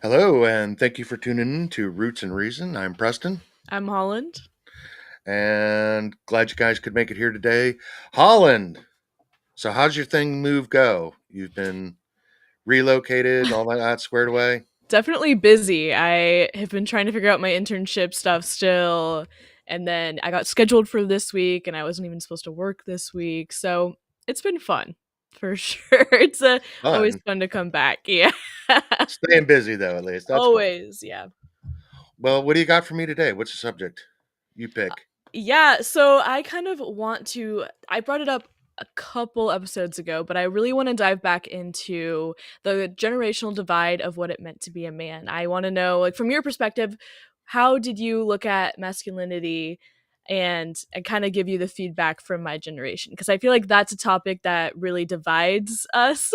Hello, and thank you for tuning in to Roots and Reason. I'm Preston, I'm Holland. and glad you guys could make it here today. Holland, so how's your thing move go? You've been relocated and all that squared away? Definitely busy. I have been trying to figure out my internship stuff still. And then I got scheduled for this week and I wasn't even supposed to work this week. So it's been fun for sure. It's always Fun. fun to come back. Yeah. Staying busy, though, at least. That's fun. Always. Yeah. Well, what do you got for me today? What's the subject? You pick. Yeah, so I kind of want to I brought it up a couple episodes ago, but I really want to dive back into the generational divide of what it meant to be a man. I want to know, like, from your perspective, how did you look at masculinity and kind of give you the feedback from my generation? Because I feel like that's a topic that really divides us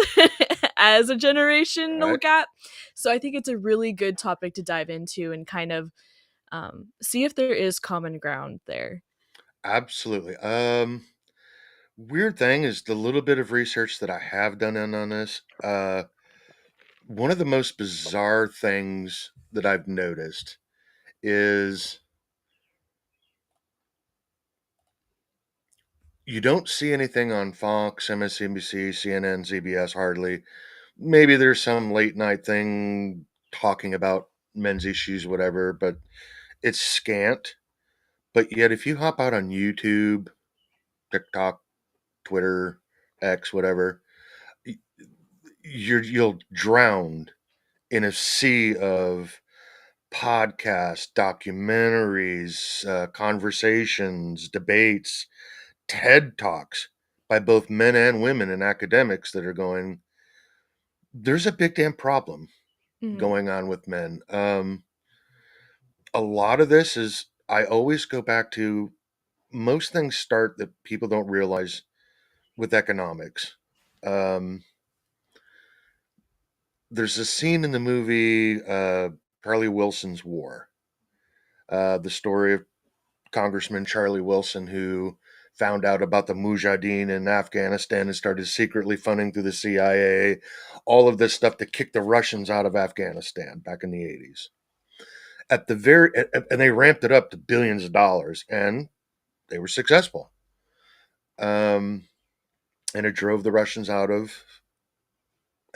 as a All generational right. gap. So I think it's a really good topic to dive into and kind of see if there is common ground there. Absolutely. Weird thing is the little bit of research that I have done in on this. One of the most bizarre things that I've noticed is you don't see anything on Fox, MSNBC, CNN, CBS hardly. Maybe there's some late night thing talking about men's issues, whatever, but it's scant. But yet, if you hop out on YouTube, TikTok, Twitter, X, whatever, you'll drown in a sea of podcasts, documentaries, conversations, debates, TED Talks by both men and women and academics that are going, there's a big damn problem Mhm. going on with men. A lot of this is, I always go back to most things start that people don't realize with economics. Um, there's a scene in the movie Charlie Wilson's War, the story of Congressman Charlie Wilson, who found out about the Mujahideen in Afghanistan and started secretly funding through the CIA all of this stuff to kick the Russians out of Afghanistan back in the 80s. At the very and they ramped it up to billions of dollars, and they were successful. Um, and it drove the Russians out of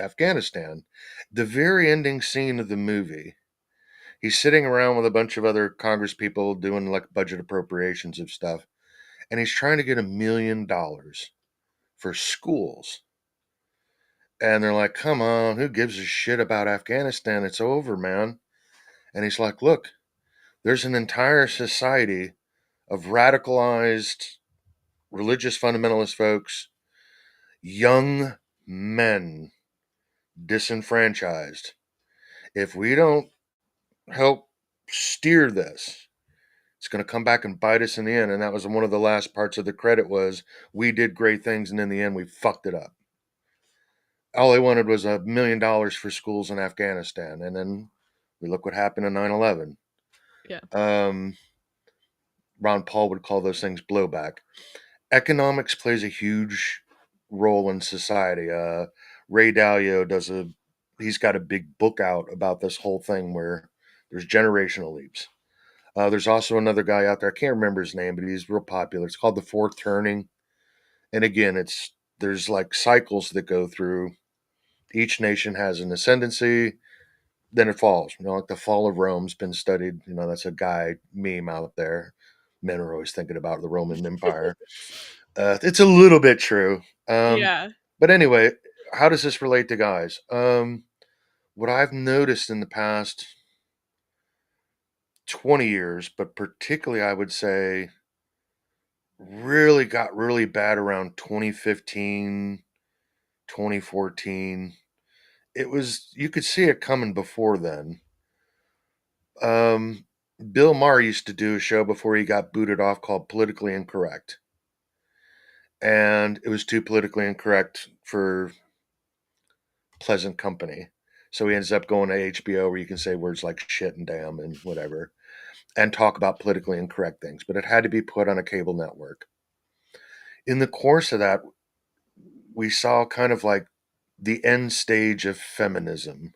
Afghanistan. The very ending scene of the movie, he's sitting around with a bunch of other Congress people doing like budget appropriations of stuff, and he's trying to get $1 million for schools. And they're like, come on, who gives a shit about Afghanistan? It's over, man. And he's like, look, there's an entire society of radicalized religious fundamentalist folks, young men, disenfranchised. If we don't help steer this, it's going to come back and bite us in the end. And that was one of the last parts of the credit was we did great things, and in the end, we fucked it up. All they wanted was $1 million for schools in Afghanistan, and then we look what happened in 9/11. Yeah. Um, Ron Paul would call those things blowback. Economics plays a huge role in society. Ray Dalio does a he's got a big book out about this whole thing where there's generational leaps. There's also another guy out there. I can't remember his name, but he's real popular. It's called The Fourth Turning. And again, it's there's like cycles that go through. Each nation has an ascendancy, then it falls. Like the fall of Rome's been studied. That's a guy meme out there. Men are always thinking about the Roman Empire. It's a little bit true. Um, Yeah. but anyway, how does this relate to guys? What I've noticed in the past 20 years, but particularly I would say really got really bad around 2015, 2014. It was, you could see it coming before then. Um, Bill Maher used to do a show before he got booted off called Politically Incorrect. And it was too politically incorrect for pleasant company. So he ends up going to HBO where you can say words like shit and damn and whatever and talk about politically incorrect things. But it had to be put on a cable network. In the course of that, we saw kind of like the end stage of feminism.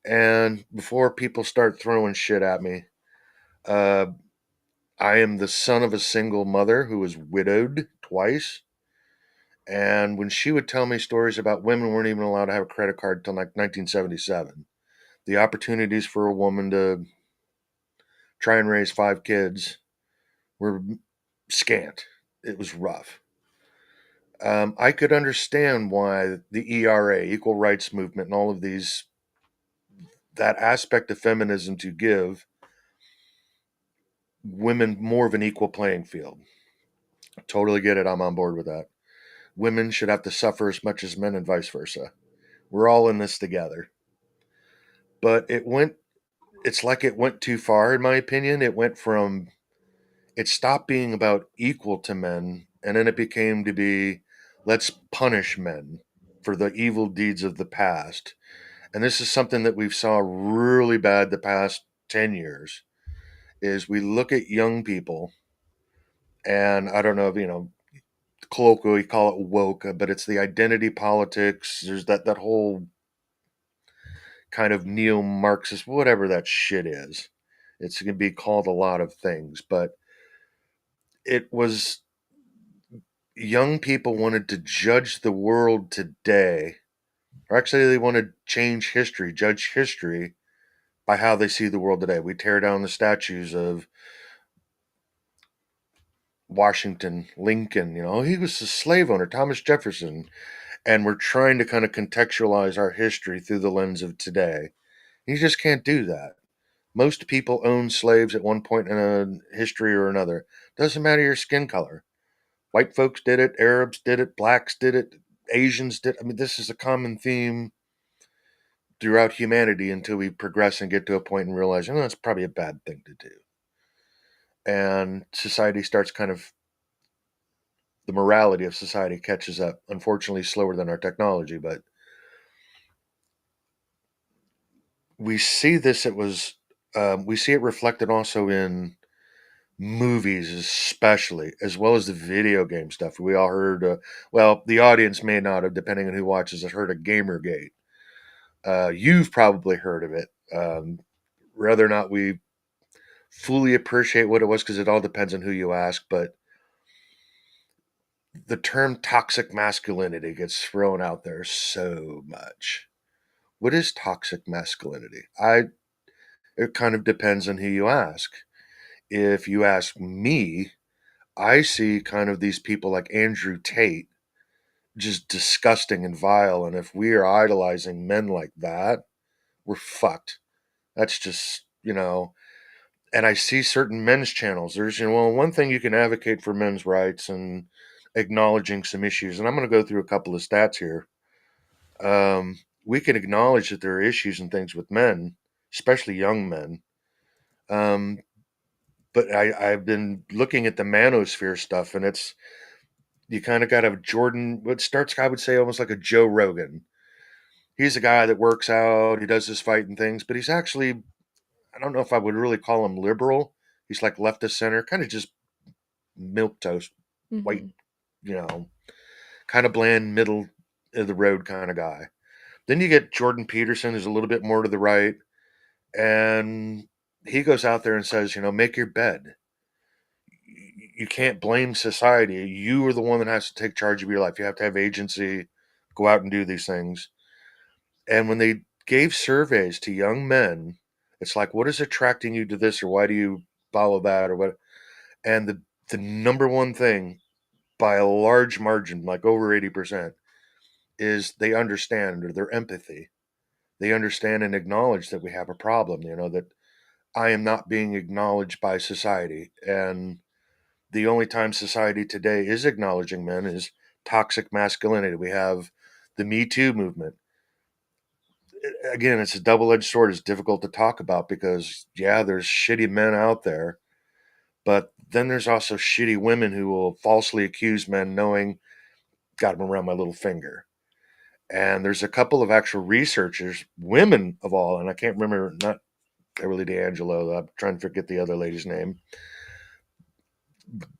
And before people start throwing shit at me, uh, I am the son of a single mother who was widowed twice. And when she would tell me stories about women weren't even allowed to have a credit card until like 1977, the opportunities for a woman to try and raise 5 kids were scant. It was rough. I could understand why the ERA, Equal Rights Movement, and all of these, that aspect of feminism to give women more of an equal playing field. Totally get it. I'm on board with that. Women should have to suffer as much as men and vice versa. We're all in this together. But it's like it went too far, in my opinion. It stopped being about equal to men, and then it became to be, let's punish men for the evil deeds of the past. And this is something that we've saw really bad the past 10 years, is we look at young people, and I don't know if, colloquially call it woke, but it's the identity politics. There's that whole kind of neo-Marxist, whatever that shit is. It's going to be called a lot of things, but it was, young people wanted to judge the world today, or actually they want to change history, judge history by how they see the world today. We tear down the statues of Washington, Lincoln, he was a slave owner, Thomas Jefferson, and we're trying to kind of contextualize our history through the lens of today. You just can't do that. Most people own slaves at one point in a history or another. Doesn't matter your skin color. White folks did it, Arabs did it, blacks did it, Asians did. I mean, this is a common theme throughout humanity until we progress and get to a point and realize, that's probably a bad thing to do. And society starts kind of, the morality of society catches up, unfortunately slower than our technology, but we see this. We see it reflected also in movies, especially, as well as the video game stuff. We all heard, well, the audience may not have, depending on who watches it, heard of Gamergate. You've probably heard of it. Whether or not we fully appreciate what it was, because it all depends on who you ask, but the term toxic masculinity gets thrown out there so much. What is toxic masculinity? It kind of depends on who you ask. If you ask me, I see kind of these people like Andrew Tate, just disgusting and vile. And if we are idolizing men like that, we're fucked. That's just, and I see certain men's channels. There's, one thing, you can advocate for men's rights and acknowledging some issues. And I'm going to go through a couple of stats here. We can acknowledge that there are issues and things with men, especially young men. Um, but I've been looking at the manosphere stuff, and you kind of got a Jordan, what starts, I would say, almost like a Joe Rogan. He's a guy that works out, he does his fighting things, but he's actually, I don't know if I would really call him liberal. He's like left of center, kind of just milk toast, white, Mhm. you know, kind of bland, middle of the road kind of guy. Then you get Jordan Peterson, who's a little bit more to the right, and he goes out there and says, make your bed. You can't blame society. You are the one that has to take charge of your life. You have to have agency, go out and do these things. And when they gave surveys to young men, it's like, what is attracting you to this, or why do you follow that, or what? And the number one thing, by a large margin, like over 80%, is they understand, or their empathy. They understand and acknowledge that we have a problem, that I am not being acknowledged by society. And the only time society today is acknowledging men is toxic masculinity. We have the Me Too movement. Again, it's a double edged sword. It's difficult to talk about because, yeah, there's shitty men out there, but then there's also shitty women who will falsely accuse men knowing, got them around my little finger. And there's a couple of actual researchers, women of all, and I can't remember, not Beverly D'Angelo, I'm trying to forget the other lady's name,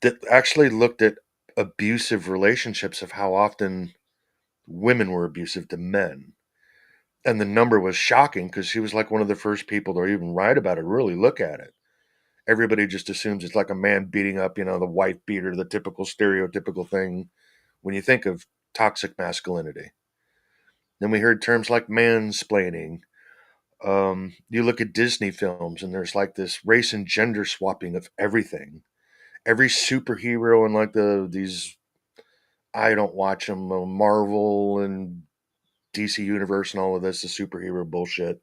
that actually looked at abusive relationships, of how often women were abusive to men. And the number was shocking because she was like one of the first people to even write about it, really look at it. Everybody just assumes it's like a man beating up, the wife beater, the typical stereotypical thing when you think of toxic masculinity. Then we heard terms like mansplaining. You look at Disney films and there's like this race and gender swapping of everything. Every superhero and like these, I don't watch them, Marvel and DC Universe and all of this, the superhero bullshit.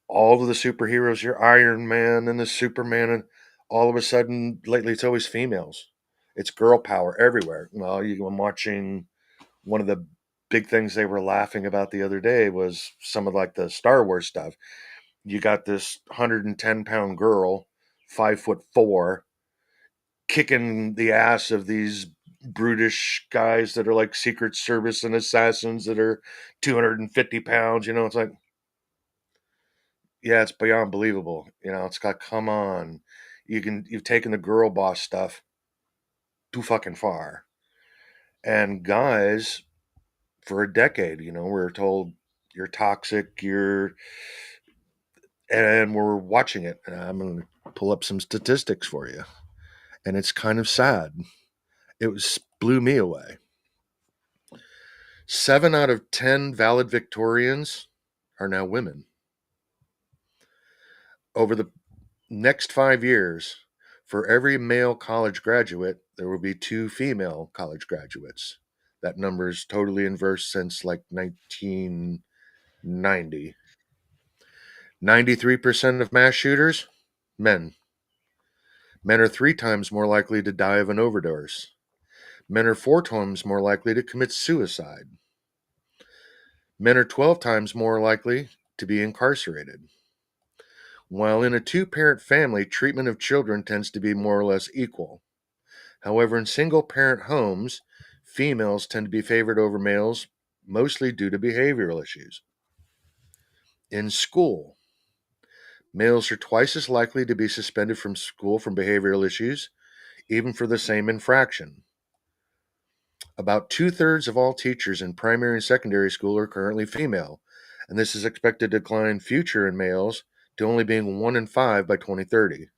All of the superheroes, your Iron Man and the Superman, and all of a sudden, lately, it's always females. It's girl power everywhere. Well, I'm watching one of the big things they were laughing about the other day was some of like the Star Wars stuff. You got this 110-pound girl, 5'4", kicking the ass of these brutish guys that are like Secret Service and assassins that are 250 pounds. It's like, yeah, it's beyond believable. It's like, come on, you've taken the girl boss stuff too fucking far. And guys, for a decade, we're told you're toxic, and we're watching it. And I'm going to pull up some statistics for you, and it's kind of sad. It was blew me away. 7 out of 10 valedictorians are now women. Over the next 5 years, for every male college graduate, there will be 2 female college graduates. That number is totally inverse since like 1990. 93% of mass shooters, men. Men are 3 times more likely to die of an overdose. Men are 4 times more likely to commit suicide. Men are 12 times more likely to be incarcerated. While in a 2-parent family, treatment of children tends to be more or less equal. However, in single parent homes, females tend to be favored over males, mostly due to behavioral issues. In school, males are twice as likely to be suspended from school from behavioral issues, even for the same infraction. About 2/3 of all teachers in primary and secondary school are currently female, and this is expected to decline future in males to only being 1 in 5 by 2030.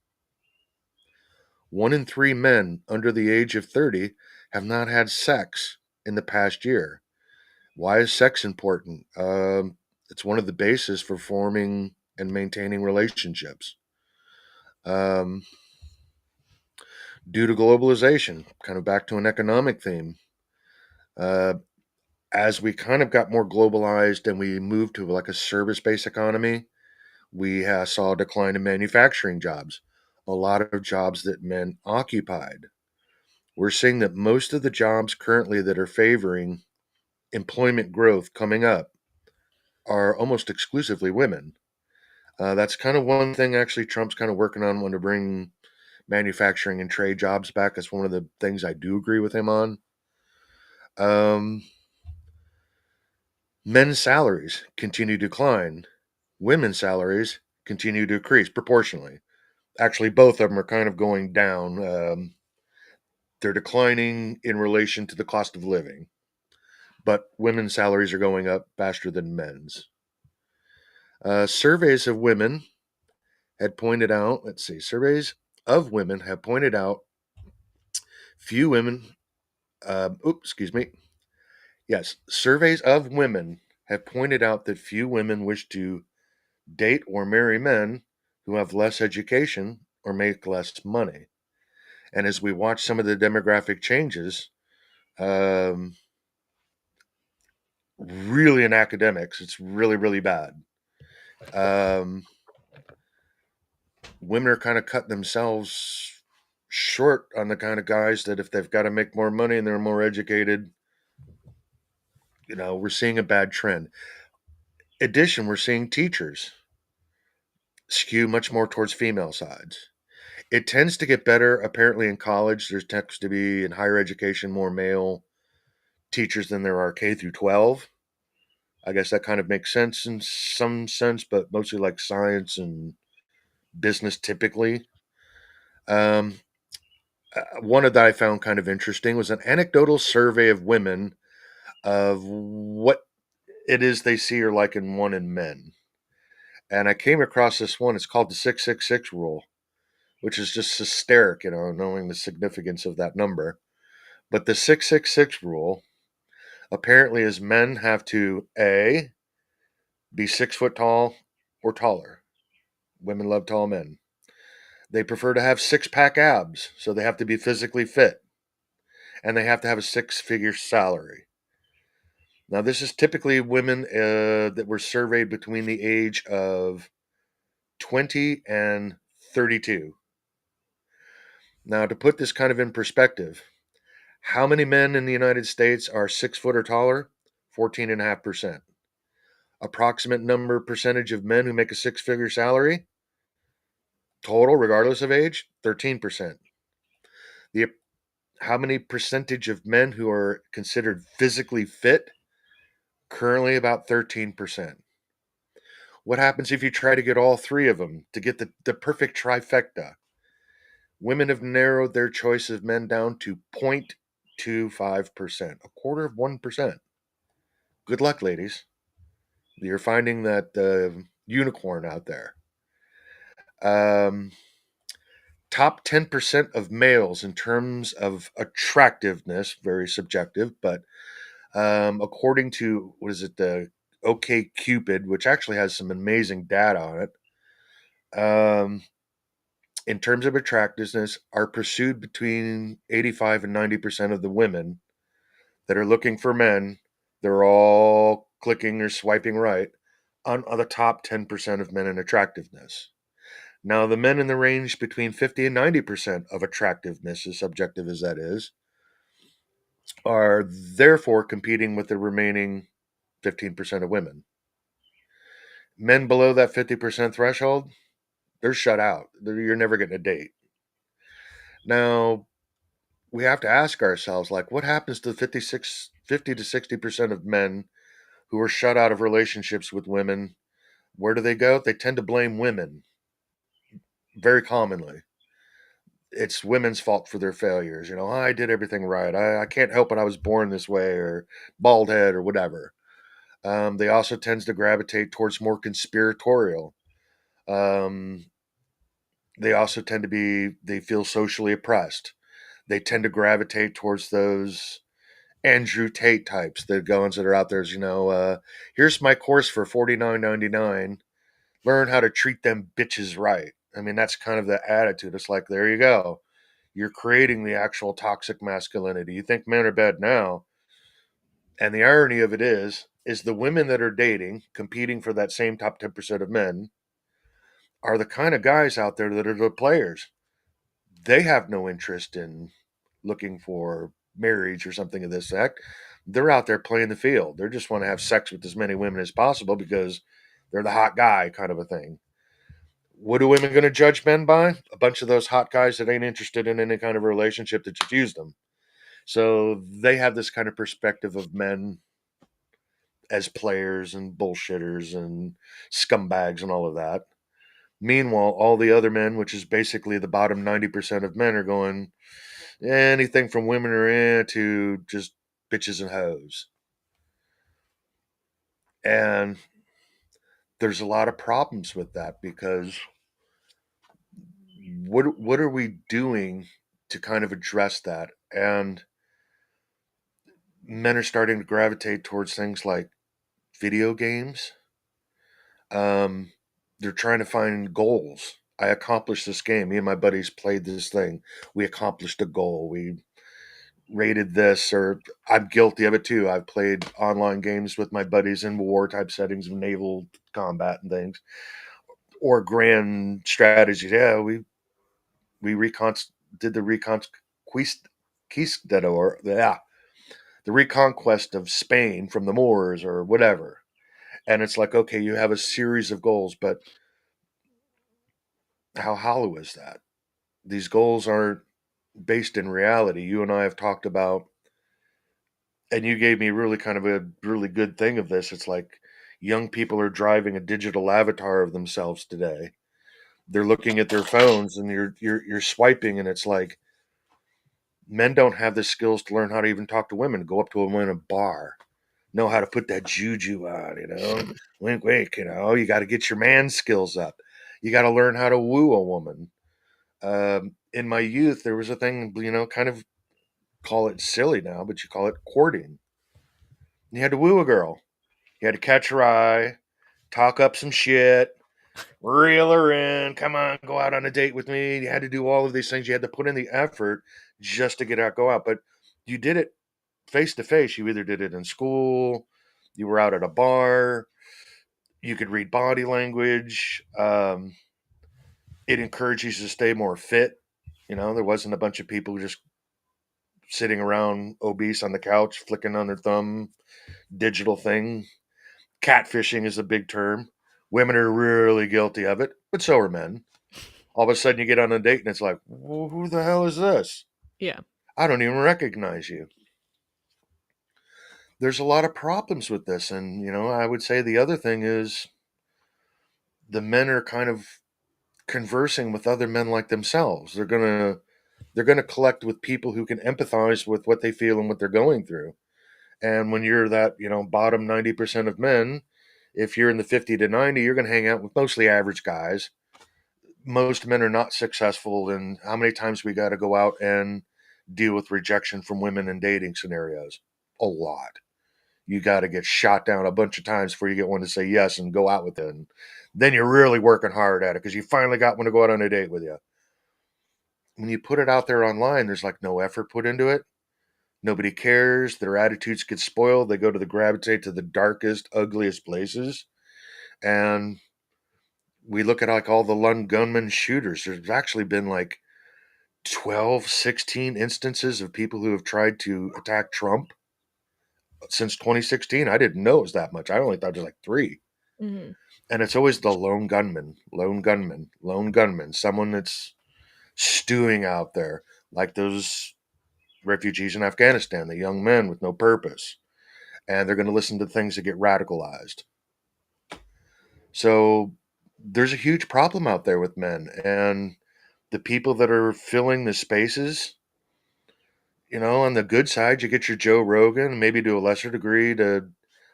1 in 3 men under the age of 30 have not had sex in the past year. Why is sex important? It's one of the bases for forming and maintaining relationships. Um, Due to globalization, kind of back to an economic theme, uh, as we kind of got more globalized and we moved to like a service-based economy, we saw a decline in manufacturing jobs. A lot of jobs that men occupied. We're seeing that most of the jobs currently that are favoring employment growth coming up are almost exclusively women. That's kind of one thing actually Trump's kind of working on when to bring manufacturing and trade jobs back. That's one of the things I do agree with him on. Um, Men's salaries continue to decline. Women's salaries continue to increase proportionally. Actually, both of them are kind of going down. They're declining in relation to the cost of living, but women's salaries are going up faster than men's. Surveys of women had pointed out, surveys of women have pointed out few women, excuse me. Yes, surveys of women have pointed out that few women wish to date or marry men who have less education or make less money. And as we watch some of the demographic changes, um, really in academics, it's really, really bad. Um, Women are kind of cutting themselves short on the kind of guys that if they've got to make more money and they're more educated, we're seeing a bad trend. Addition, we're seeing teachers skew much more towards female sides. It tends to get better apparently in college. There tends to be in higher education more male teachers than there are K through 12. I guess that kind of makes sense in some sense, but mostly like science and business typically. Um, One that I found kind of interesting was an anecdotal survey of women of what it is they see or like and want in men. And I came across this one. It's called the 666 rule, which is just hysteric, knowing the significance of that number. But the 666 rule apparently is men have to A, be 6 foot tall or taller. Women love tall men. They prefer to have six pack abs, so they have to be physically fit. And they have to have a six-figure salary. Now, this is typically women that were surveyed between the age of 20 and 32. Now, to put this kind of in perspective, how many men in the United States are 6 foot or taller? 14.5%. Approximate number percentage of men who make a six-figure salary total, regardless of age, 13%. The how many percentage of men who are considered physically fit? Currently, about 13%. What happens if you try to get all three of them to get the perfect trifecta? Women have narrowed their choice of men down to 0.25%, a quarter of 1%. Good luck, ladies. You're finding that unicorn out there. Um, Top 10% of males in terms of attractiveness, very subjective, but according to, what is it, the OK Cupid, which actually has some amazing data on it, in terms of attractiveness, are pursued between 85 and 90% of the women that are looking for men. They're all clicking or swiping right on the top 10% of men in attractiveness. Now, the men in the range between 50 and 90% of attractiveness, as subjective as that is, are therefore competing with the remaining 15% of women. Men below that 50% threshold, they're shut out. You're never getting a date. Now, we have to ask ourselves, like, what happens to 50 to 60% of men who are shut out of relationships with women? Where do they go? They tend to blame women very commonly. It's women's fault for their failures. Oh, I did everything right. I can't help it. I was born this way, or bald head, or whatever. They also tends to gravitate towards more conspiratorial. Um, they also tend to they feel socially oppressed. They tend to gravitate towards those Andrew Tate types, the ones that are out there. Here's my course for $49.99. Learn how to treat them bitches right. I mean, that's kind of the attitude. It's like, there you go. You're creating the actual toxic masculinity. You think men are bad now. And the irony of it is the women that are dating, competing for that same top 10% of men, are the kind of guys out there that are the players. They have no interest in looking for marriage or something of this act. They're out there playing the field. They just want to have sex with as many women as possible because they're the hot guy, kind of a thing. What are women going to judge men by? A bunch of those hot guys that ain't interested in any kind of relationship that just used them. So they have this kind of perspective of men as players and bullshitters and scumbags and all of that. Meanwhile, all the other men, which is basically the bottom 90% of men, are going anything from women are in to just bitches and hoes. And there's a lot of problems with that because what are we doing to kind of address that? And men are starting to gravitate towards things like video games. Um, they're trying to find goals. I accomplished this game. Me and my buddies played this thing. We accomplished a goal. We rated this, or I'm guilty of it too. I've played online games with my buddies in war type settings of naval combat and things, or grand strategies. Yeah, we did the the reconquest of Spain from the Moors or whatever. And it's like, okay, you have a series of goals, but how hollow is that? These goals aren't based in reality. You and I have talked about, and you gave me really kind of a really good thing of this. It's like young people are driving a digital avatar of themselves today. They're looking at their phones and you're swiping, and it's like men don't have the skills to learn how to even talk to women. Go up to a woman in a bar. know how to put that juju on. Wink, wink. You got to get your man skills up. You got to learn how to woo a woman. In my youth, there was a thing, kind of call it silly now, but you call it courting. You had to woo a girl. You had to catch her eye, talk up some shit, reel her in. Come on, go out on a date with me. You had to do all of these things. You had to put in the effort just to go out. But you did it face to face. You either did it in school, you were out at a bar, you could read body language. It encourages you to stay more fit. There wasn't a bunch of people just sitting around obese on the couch, flicking on their thumb, digital thing. Catfishing is a big term. Women are really guilty of it, but so are men. All of a sudden, you get on a date and it's like, well, who the hell is this? Yeah. I don't even recognize you. There's a lot of problems with this. And, I would say the other thing is the men are kind of conversing with other men like themselves. They're going to collect with people who can empathize with what they feel and what they're going through. And when you're that, bottom 90% of men, if you're in the 50 to 90, you're going to hang out with mostly average guys. Most men are not successful in how many times we got to go out and deal with rejection from women in dating scenarios. A lot. You got to get shot down a bunch of times before you get one to say yes and go out with it. And then you're really working hard at it because you finally got one to go out on a date with you. When you put it out there online, there's like no effort put into it. Nobody cares. Their attitudes get spoiled. They go to gravitate to the darkest, ugliest places. And we look at like all the lone gunman shooters. There's actually been like 12, 16 instances of people who have tried to attack Trump since 2016. I didn't know it was that much. I only thought it was like three. Hmm. And it's always the lone gunman, lone gunman, lone gunman, someone that's stewing out there, like those refugees in Afghanistan, the young men with no purpose. And they're going to listen to things that get radicalized. So there's a huge problem out there with men. And the people that are filling the spaces, on the good side, you get your Joe Rogan, maybe to a lesser degree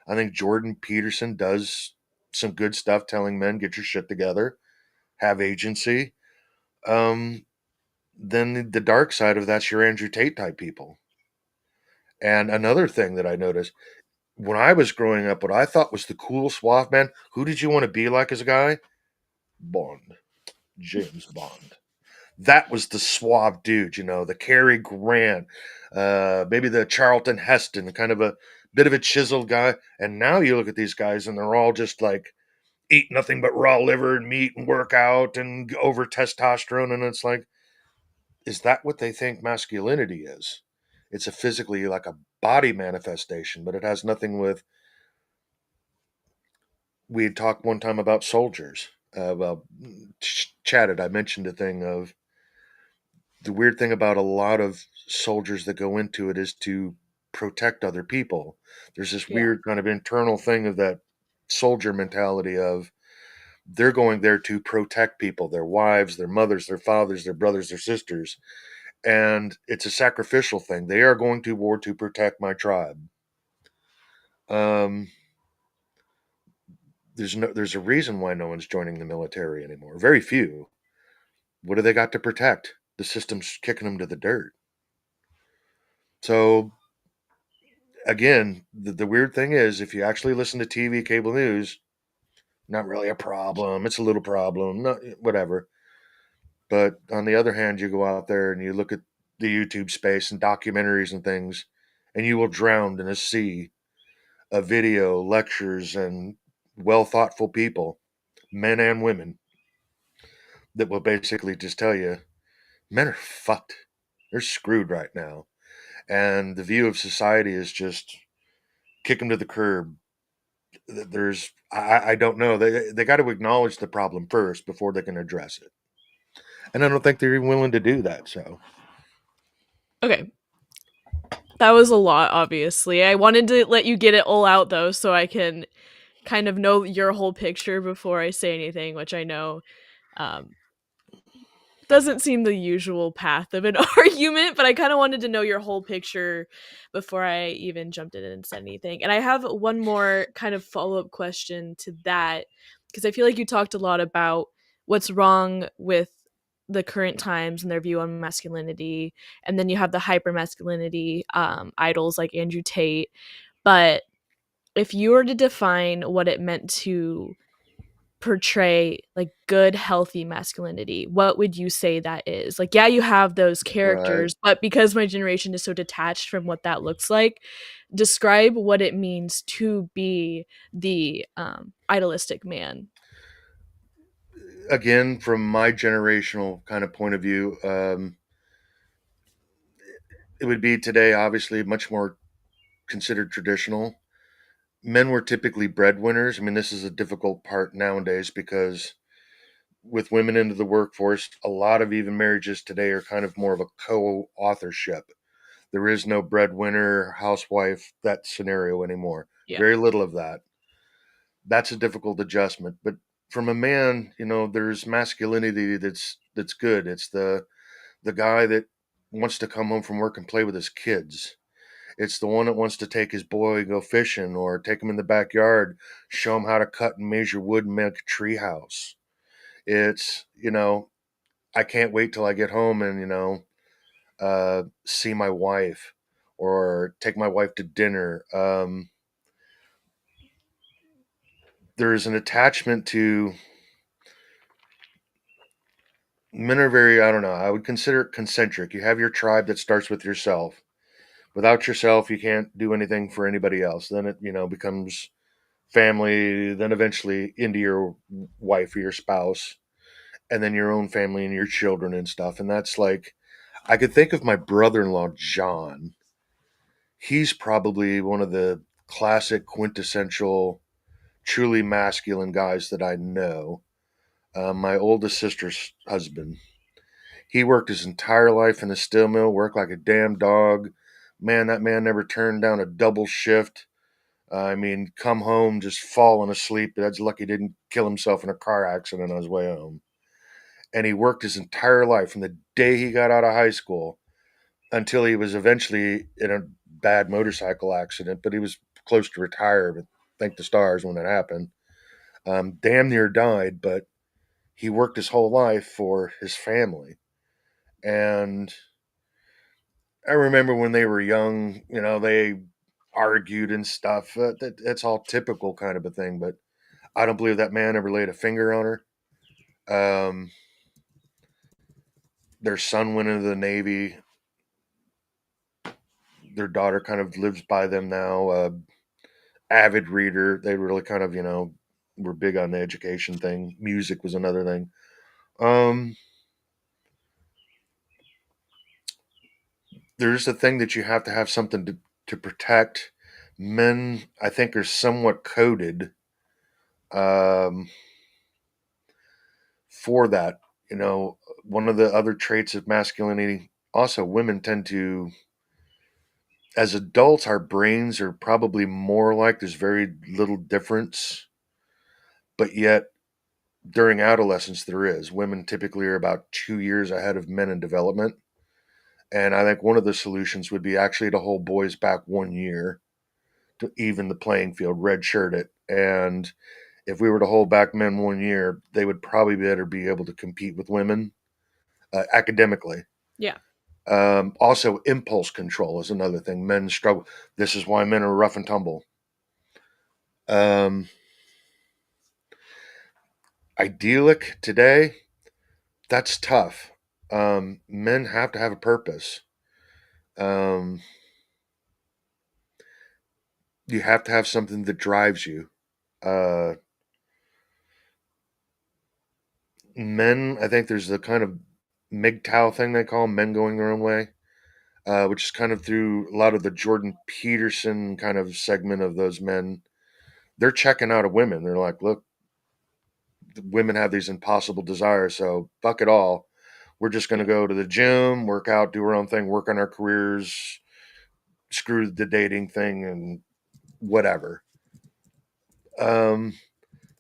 I think Jordan Peterson does some good stuff telling men, get your shit together, have agency. Um, then the dark side of that's your Andrew Tate type people. And another thing that I noticed when I was growing up, what I thought was the cool suave man, who did you want to be like as a guy? Bond. James Bond. That was the suave dude, the Cary Grant, maybe the Charlton Heston, kind of a bit of a chiseled guy. And now you look at these guys and they're all just like eat nothing but raw liver and meat and work out and over testosterone. And it's like, is that what they think masculinity is? It's a physically like a body manifestation, but it has nothing with. We had talked one time about soldiers. Chatted. I mentioned a thing of the weird thing about a lot of soldiers that go into it is to protect other people. There's this Yeah. weird kind of internal thing of that soldier mentality of they're going there to protect people, their wives, their mothers, their fathers, their brothers, their sisters. And it's a sacrificial thing. They are going to war to protect my tribe. Um, there's a reason why no one's joining the military anymore. Very few. What do they got to protect? The system's kicking them to the dirt. So again, the weird thing is if you actually listen to TV, cable news, not really a problem. It's a little problem, not whatever. But on the other hand, you go out there and you look at the YouTube space and documentaries and things, and you will drown in a sea of video, lectures, and well thoughtful people, men and women, that will basically just tell you men are fucked. They're screwed right now. And the view of society is just kick them to the curb. I don't know. They got to acknowledge the problem first before they can address it. And I don't think they're even willing to do that. So Okay. That was a lot, obviously. I wanted to let you get it all out, though, so I can kind of know your whole picture before I say anything, which I know um, doesn't seem the usual path of an argument, but I kind of wanted to know your whole picture before I even jumped in and said anything. And I have one more kind of follow up question to that, because I feel like you talked a lot about what's wrong with the current times and their view on masculinity. And then you have the hyper masculinity idols like Andrew Tate. But if you were to define what it meant to portray like good healthy masculinity, what would you say that is? Like, yeah, you have those Right. characters, but because my generation is so detached from what that looks like, describe what it means to be the idealistic man. Again, from my generational kind of point of view, it would be today obviously much more considered traditional. Men were typically breadwinners. I mean, this is a difficult part nowadays because with women into the workforce, a lot of even marriages today are kind of more of a co authorship. There is no breadwinner, housewife, that scenario anymore. Yeah. Very little of that. That's a difficult adjustment. But from a man, there's masculinity that's good. It's the guy that wants to come home from work and play with his kids. It's the one that wants to take his boy and go fishing or take him in the backyard, show him how to cut and measure wood and make a tree house. It's, I can't wait till I get home and, see my wife or take my wife to dinner. There's an attachment to men are very, I don't know, I would consider it concentric. You have your tribe that starts with yourself. Without yourself, you can't do anything for anybody else. Then it, becomes family, then eventually into your wife or your spouse, and then your own family and your children and stuff. And that's like, I could think of my brother in law, John. He's probably one of the classic, quintessential, truly masculine guys that I know. My oldest sister's husband. He worked his entire life in the steel mill, worked like a damn dog. Man, that man never turned down a double shift. I mean, come home just falling asleep. That's lucky he didn't kill himself in a car accident on his way home. And he worked his entire life from the day he got out of high school until he was eventually in a bad motorcycle accident. But he was close to retire, but thank the stars when that happened. Damn near died, but he worked his whole life for his family. And I remember when they were young, they argued and stuff. That's all typical kind of a thing, but I don't believe that man ever laid a finger on her. Um, their son went into the Navy. Their daughter kind of lives by them now. Avid reader. They really kind of, were big on the education thing. Music was another thing. Um, there's a thing that you have to have something to protect. Men, I think, are somewhat coded um, for that. One of the other traits of masculinity, also, women tend to, as adults, our brains are probably more alike. There's very little difference, but yet during adolescence, there is. Women typically are about 2 years ahead of men in development. And I think one of the solutions would be actually to hold boys back 1 year to even the playing field, redshirt it. And if we were to hold back men 1 year, they would probably better be able to compete with women academically. Yeah. Also, impulse control is another thing. Men struggle. This is why men are rough and tumble. Um, idyllic today, that's tough. Men have to have a purpose. Um, you have to have something that drives you. Uh, Men, I think there's the kind of MGTOW thing they call men going their own way, which is kind of through a lot of the Jordan Peterson kind of segment of those men. They're checking out of women. They're like, look, women have these impossible desires, so fuck it all. We're just going to Yeah. go to the gym, work out, do our own thing, work on our careers, screw the dating thing, and whatever. Um,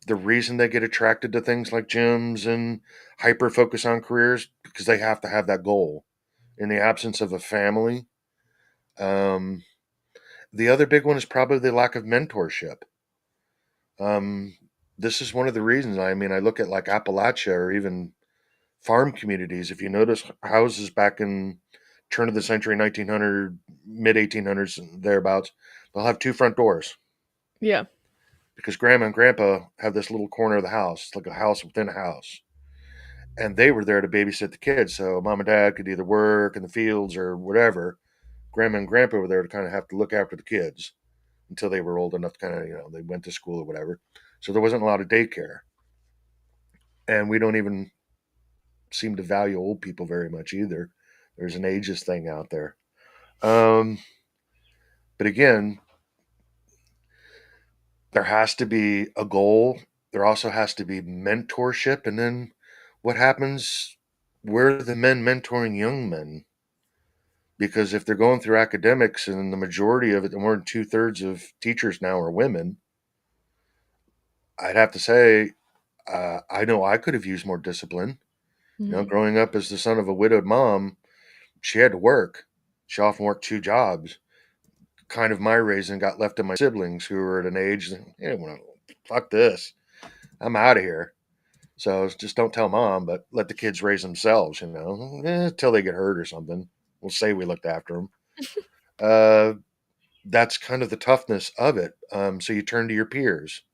the reason they get attracted to things like gyms and hyper focus on careers because they have to have that goal. In the absence of a family, um, the other big one is probably the lack of mentorship. Um, this is one of the reasons. I mean, I look at like Appalachia or even farm communities. If you notice houses back in turn of the century, 1900, mid 1800s, thereabouts, they'll have two front doors Yeah. because grandma and grandpa have this little corner of the house. It's like a house within a house. And they were there to babysit the kids. So mom and dad could either work in the fields or whatever. Grandma and grandpa were there to kind of have to look after the kids until they were old enough to kind of, they went to school or whatever. So there wasn't a lot of daycare. And we don't even seem to value old people very much either. There's an ageist thing out there. Um, but again, there has to be a goal. There also has to be mentorship. And then what happens? Where are the men mentoring young men? Because if they're going through academics and the majority of it, and more than 2/3 of teachers now are women, I'd have to say, I know I could have used more discipline. Mhm. Growing up as the son of a widowed mom, she had to work. She often worked two jobs. Kind of my raising got left to my siblings who were at an age that, hey, well, fuck this. I'm out of here. So just don't tell mom, but let the kids raise themselves, until they get hurt or something. We'll say we looked after them. Uh, that's kind of the toughness of it. So you turn to your peers.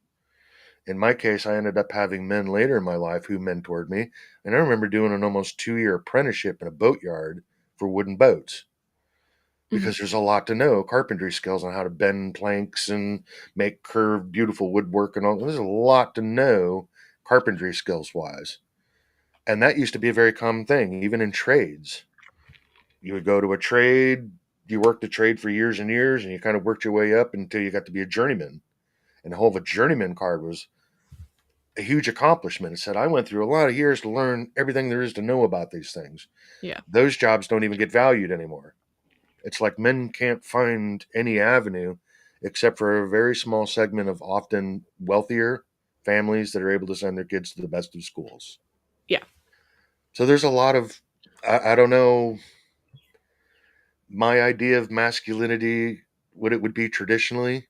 In my case, I ended up having men later in my life who mentored me. And I remember doing an almost 2-year apprenticeship in a boatyard for wooden boats Mhm. because there's a lot to know carpentry skills on how to bend planks and make curved, beautiful woodwork and all. There's a lot to know carpentry skills wise. And that used to be a very common thing, even in trades. You would go to a trade, you worked the trade for years and years, and you kind of worked your way up until you got to be a journeyman. And the whole of a journeyman card was a huge accomplishment. It said, I went through a lot of years to learn everything there is to know about these things. Yeah. Those jobs don't even get valued anymore. It's like men can't find any avenue except for a very small segment of often wealthier families that are able to send their kids to the best of schools. Yeah. So there's a lot of, I don't know, my idea of masculinity, what it would be traditionally.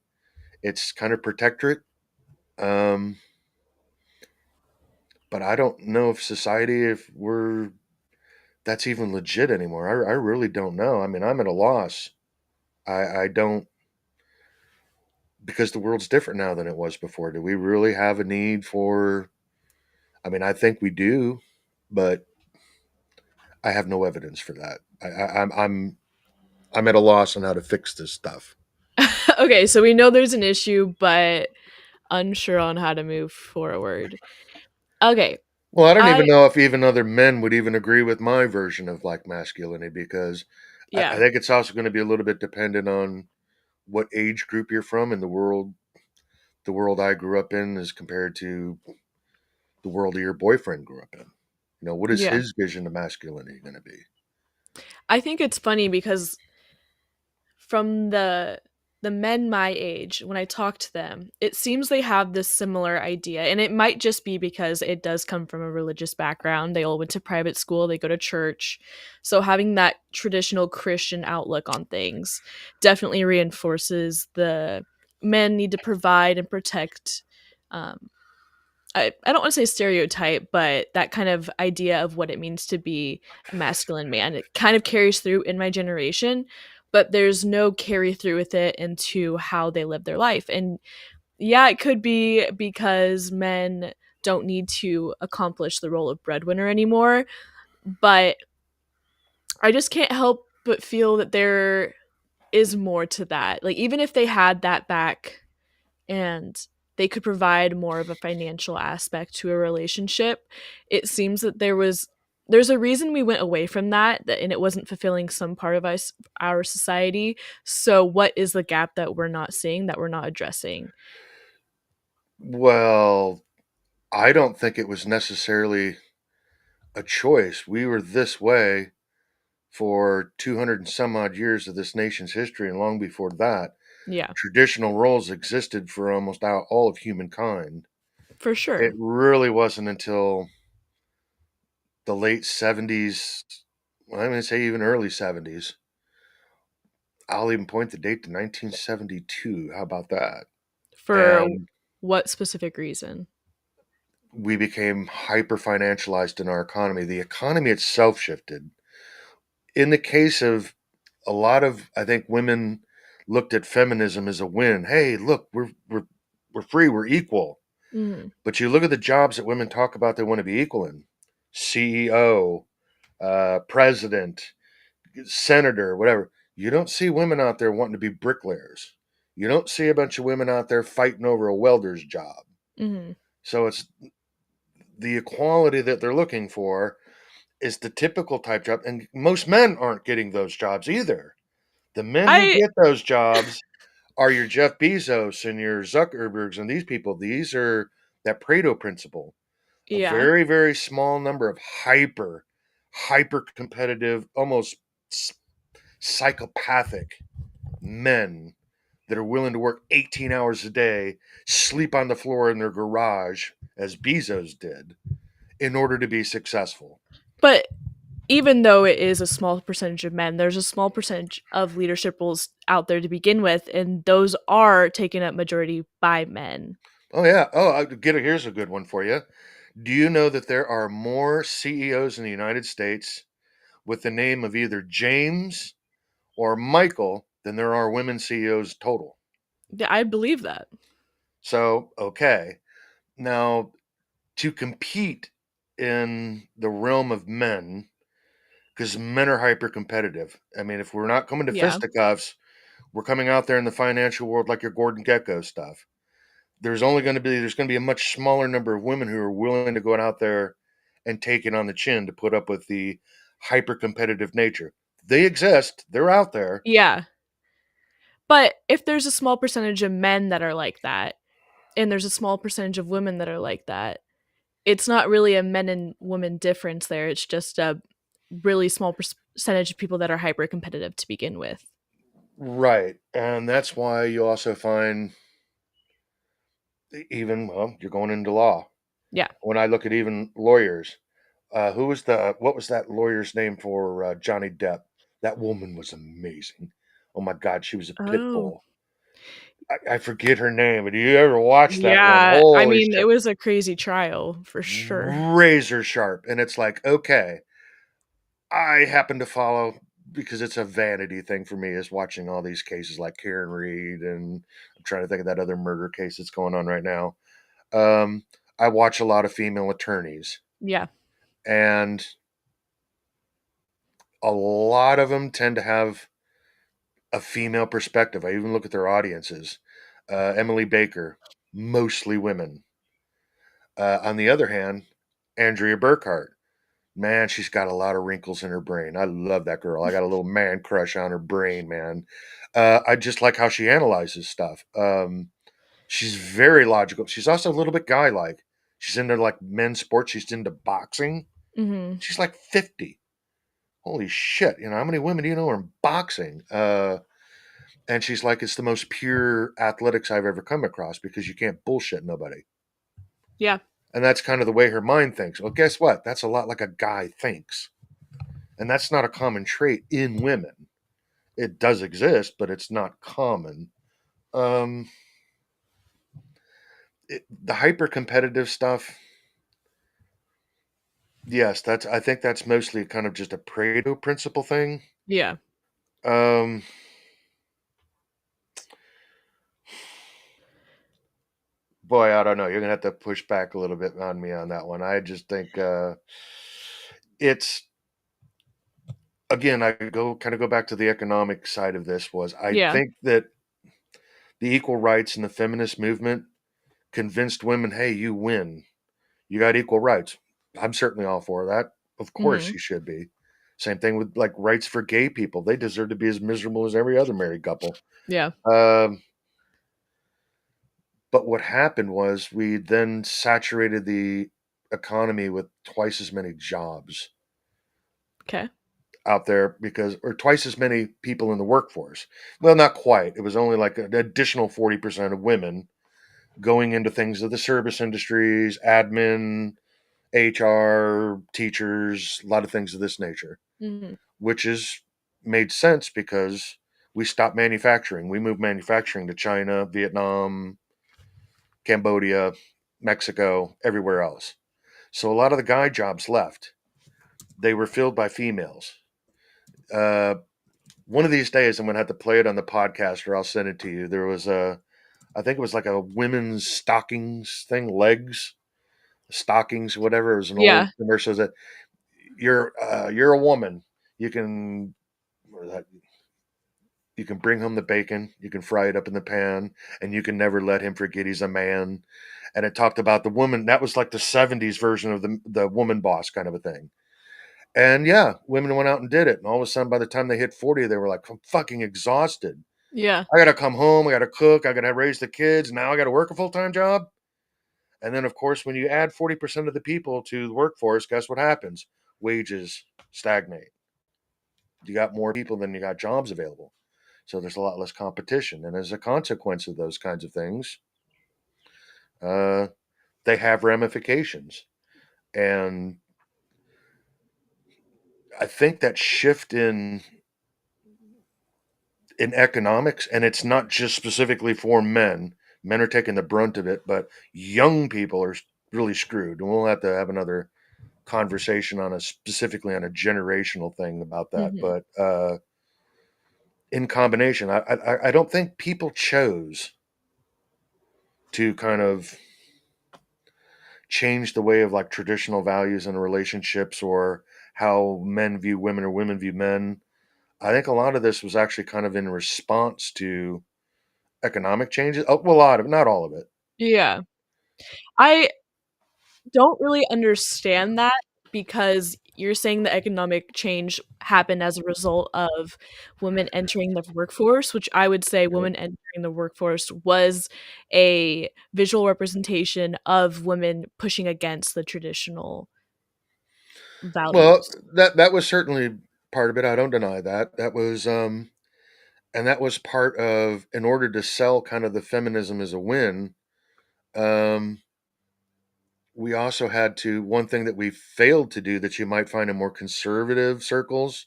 It's kind of protectorate. Um, but I don't know if society, if we're that's even legit anymore. I really don't know. I mean, I'm at a loss. I don't because the world's different now than it was before. Do we really have a need for? I mean, I think we do, but I have no evidence for that. I'm at a loss on how to fix this stuff. Okay, so we know there's an issue, but unsure on how to move forward. Okay. Well, I don't even I know if even other men would even agree with my version of like masculinity because I Yeah. think it's also going to be a little bit dependent on what age group you're from in the world. The world I grew up in is compared to the world your boyfriend grew up in. What is Yeah. his vision of masculinity going to be? I think it's funny because from the men my age, when I talk to them, it seems they have this similar idea. And it might just be because it does come from a religious background. They all went to private school, they go to church. So having that traditional Christian outlook on things definitely reinforces the men need to provide and protect. um, I don't want to say stereotype, but that kind of idea of what it means to be a masculine man. It kind of carries through in my generation, but there's no carry through with it into how they live their life. And yeah, it could be because men don't need to accomplish the role of breadwinner anymore, but I just can't help but feel that there is more to that. Like, even if they had that back and they could provide more of a financial aspect to a relationship, it seems that there's a reason we went away from and it wasn't fulfilling some part of us, our society. So what is the gap that we're not seeing, that we're not addressing? Well, I don't think it was necessarily a choice. We were this way for 200 and some odd years of this nation's history, and long before that, Yeah. traditional roles existed for almost all of humankind. For It sure. really wasn't until the late 70s, well, I'm going to say even early 70s. I'll even point the date to 1972. How about that? For And what specific reason? we became hyper financialized in our economy. The economy itself shifted. In the case of a lot of, I think, women looked at feminism as a win. Hey, look, we're free, we're equal. Mhm. But you look at the jobs that women talk about they want to be equal in: CEO, president, senator, whatever. You don't see women out there wanting to be bricklayers. You don't see a bunch of women out there fighting over a welder's job. Mhm. So it's the equality that they're looking for is the typical type job, and most men aren't getting those jobs either. The men who I get those jobs are your Jeff Bezos and your Zuckerbergs and these people. These are that Pareto principle. A yeah. very, very small number of hyper competitive, almost psychopathic men that are willing to work 18 hours a day, sleep on the floor in their garage, as Bezos did, in order to be successful. But even though it is a small percentage of men, there's a small percentage of leadership roles out there to begin with, and those are taken up majority by men. Oh, yeah. Oh, here's a good one for you. Do you know that there are more CEOs in the United States with the name of either James or Michael than there are women CEOs total? Yeah, I believe that. So, okay. Now, to compete in the realm of men, because men are hyper competitive. I mean, if we're not coming to Yeah. fisticuffs, we're coming out there in the financial world like your Gordon Gecko stuff. There's going to be a much smaller number of women who are willing to go out there and take it on the chin to put up with the hyper competitive nature. They exist. They're out there. Yeah. But if there's a small percentage of men that are like that, and there's a small percentage of women that are like that, it's not really a men and women difference there. It's just a really small percentage of people that are hyper competitive to begin with. Right. And that's why you also find even, well, you're going into law. Yeah. When I look at even lawyers, what was that lawyer's name for Johnny Depp? That woman was amazing. Oh my God, she was a pit Oh. bull. I forget her name, but do you ever watch that one? Yeah. I Holy mean, it shit. was a crazy trial for sure. Razor sharp. And it's like, okay, I happen to follow because it's a vanity thing for me is watching all these cases like Karen Reed, and I'm trying to think of that other murder case that's going on right now. Um, I watch a lot of female attorneys, Yeah. and a lot of them tend to have a female perspective. I even look at their audiences. Emily Baker, mostly women. On the other hand, Andrea Burkhart, man, she's got a lot of wrinkles in her brain. I love that girl. I got a little man crush on her brain, man. I just like how she analyzes stuff. She's very logical. She's also a little bit guy like. She's into like men's sports. She's into boxing. Mhm. She's like 50. Holy shit. You know, how many women do you know are in boxing? And she's like, it's the most pure athletics I've ever come across because you can't bullshit nobody. Yeah. And that's kind of the way her mind thinks. Well, guess what? That's a lot like a guy thinks. And that's not a common trait in women. It does exist, but it's not common. Um, the hyper competitive stuff, yes, I think that's mostly kind of just a Pareto principle thing. Yeah. Um, boy, I don't know. You're gonna have to push back a little bit on me on that one. I just think it's again. I go back to the economic side of this. Was I Yeah. think that the equal rights and the feminist movement convinced women, hey, you win. You got equal rights. I'm certainly all for that. Of course, Mhm. you should be. Same thing with like rights for gay people. They deserve to be as miserable as every other married couple. Yeah. Um, but what happened was we then saturated the economy with twice as many jobs Okay. out there because, or twice as many people in the workforce. Well, not quite. It was only like an additional 40% of women going into things of the service industries, admin, HR, teachers, a lot of things of this nature, Mhm. which is made sense because we stopped manufacturing. We moved manufacturing to China, Vietnam, Cambodia, Mexico, everywhere else. So a lot of the guy jobs left. They were filled by females. Uh, One of these days, I'm going to have to play it on the podcast, or I'll send it to you. There was I think it was like a women's stockings thing, legs, stockings, whatever. It was an old Yeah. commercial that you're a woman. You can you can bring home the bacon, you can fry it up in the pan, and you can never let him forget he's a man. And it talked about the woman. That was like the '70s version of the woman boss kind of a thing. And yeah, women went out and did it. And all of a sudden, by the time they hit 40, they were like, I'm fucking exhausted. Yeah. I got to come home. I got to cook. I got to raise the kids. Now I got to work a full time job. And then, of course, when you add 40% of the people to the workforce, guess what happens? Wages stagnate. You got more people than you got jobs available. So there's a lot less competition. And as a consequence of those kinds of things, uh, they have ramifications. And I think that shift in economics, and it's not just specifically for men. Men are taking the brunt of it, but young people are really screwed. And we'll have to have another conversation on a specifically on a generational thing about that. Mhm. But in combination, I don't think people chose to kind of change the way of like traditional values in relationships or how men view women or women view men. I think a lot of this was actually kind of in response to economic changes. Oh, well, a lot of it, not all of it. Yeah. I don't really understand that because you're saying the economic change happened as a result of women entering the workforce, which I would say Mhm. women entering the workforce was a visual representation of women pushing against the traditional Well, values. that was certainly part of it. I don't deny that. That was and that was part of in order to sell kind of the feminism as a win. Um, we also had to one thing that we failed to do that you might find in more conservative circles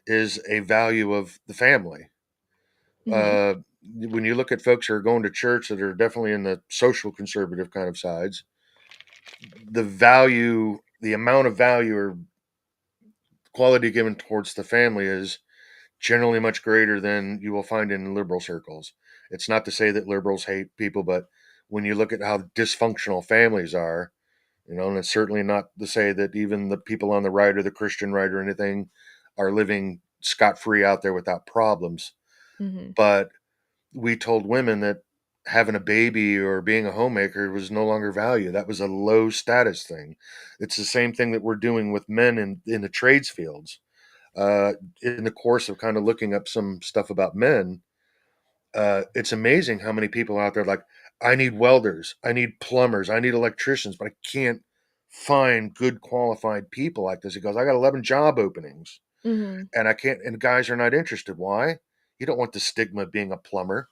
is a value of the family. Mhm. Uh, when you look at folks who are going to church that are definitely in the social conservative kind of sides, the value, the amount of value or quality given towards the family is generally much greater than you will find in liberal circles. It's not to say that liberals hate people, but when you look at how dysfunctional families are, and it's certainly not to say that even the people on the right or the Christian right or anything are living scot free out there without problems. Mhm. But we told women that having a baby or being a homemaker was no longer value. That was a low status thing. It's the same thing that we're doing with men in the trades fields. In the course of kind of looking up some stuff about men, it's amazing how many people out there like, I need welders, I need plumbers, I need electricians, but I can't find good qualified people like this. He goes, I got 11 job openings Mhm. and I can't, and guys are not interested. Why? You don't want the stigma of being a plumber.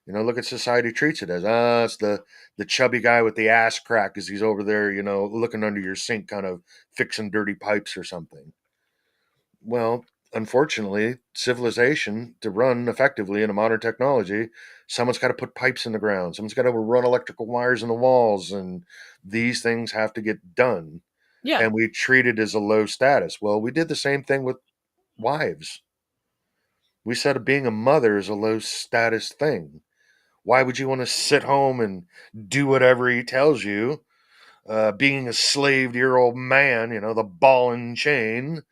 Look at society treats it as it's the chubby guy with the ass crack as he's over there, looking under your sink, kind of fixing dirty pipes or something. Well, unfortunately, civilization to run effectively in a modern technology, someone's got to put pipes in the ground, someone's got to run electrical wires in the walls, and these things have to get done. Yeah. And we treat it as a low status. Well, we did the same thing with wives. We said being a mother is a low status thing. Why would you want to sit home and do whatever he tells you? Being a slave to your old man, the ball and chain,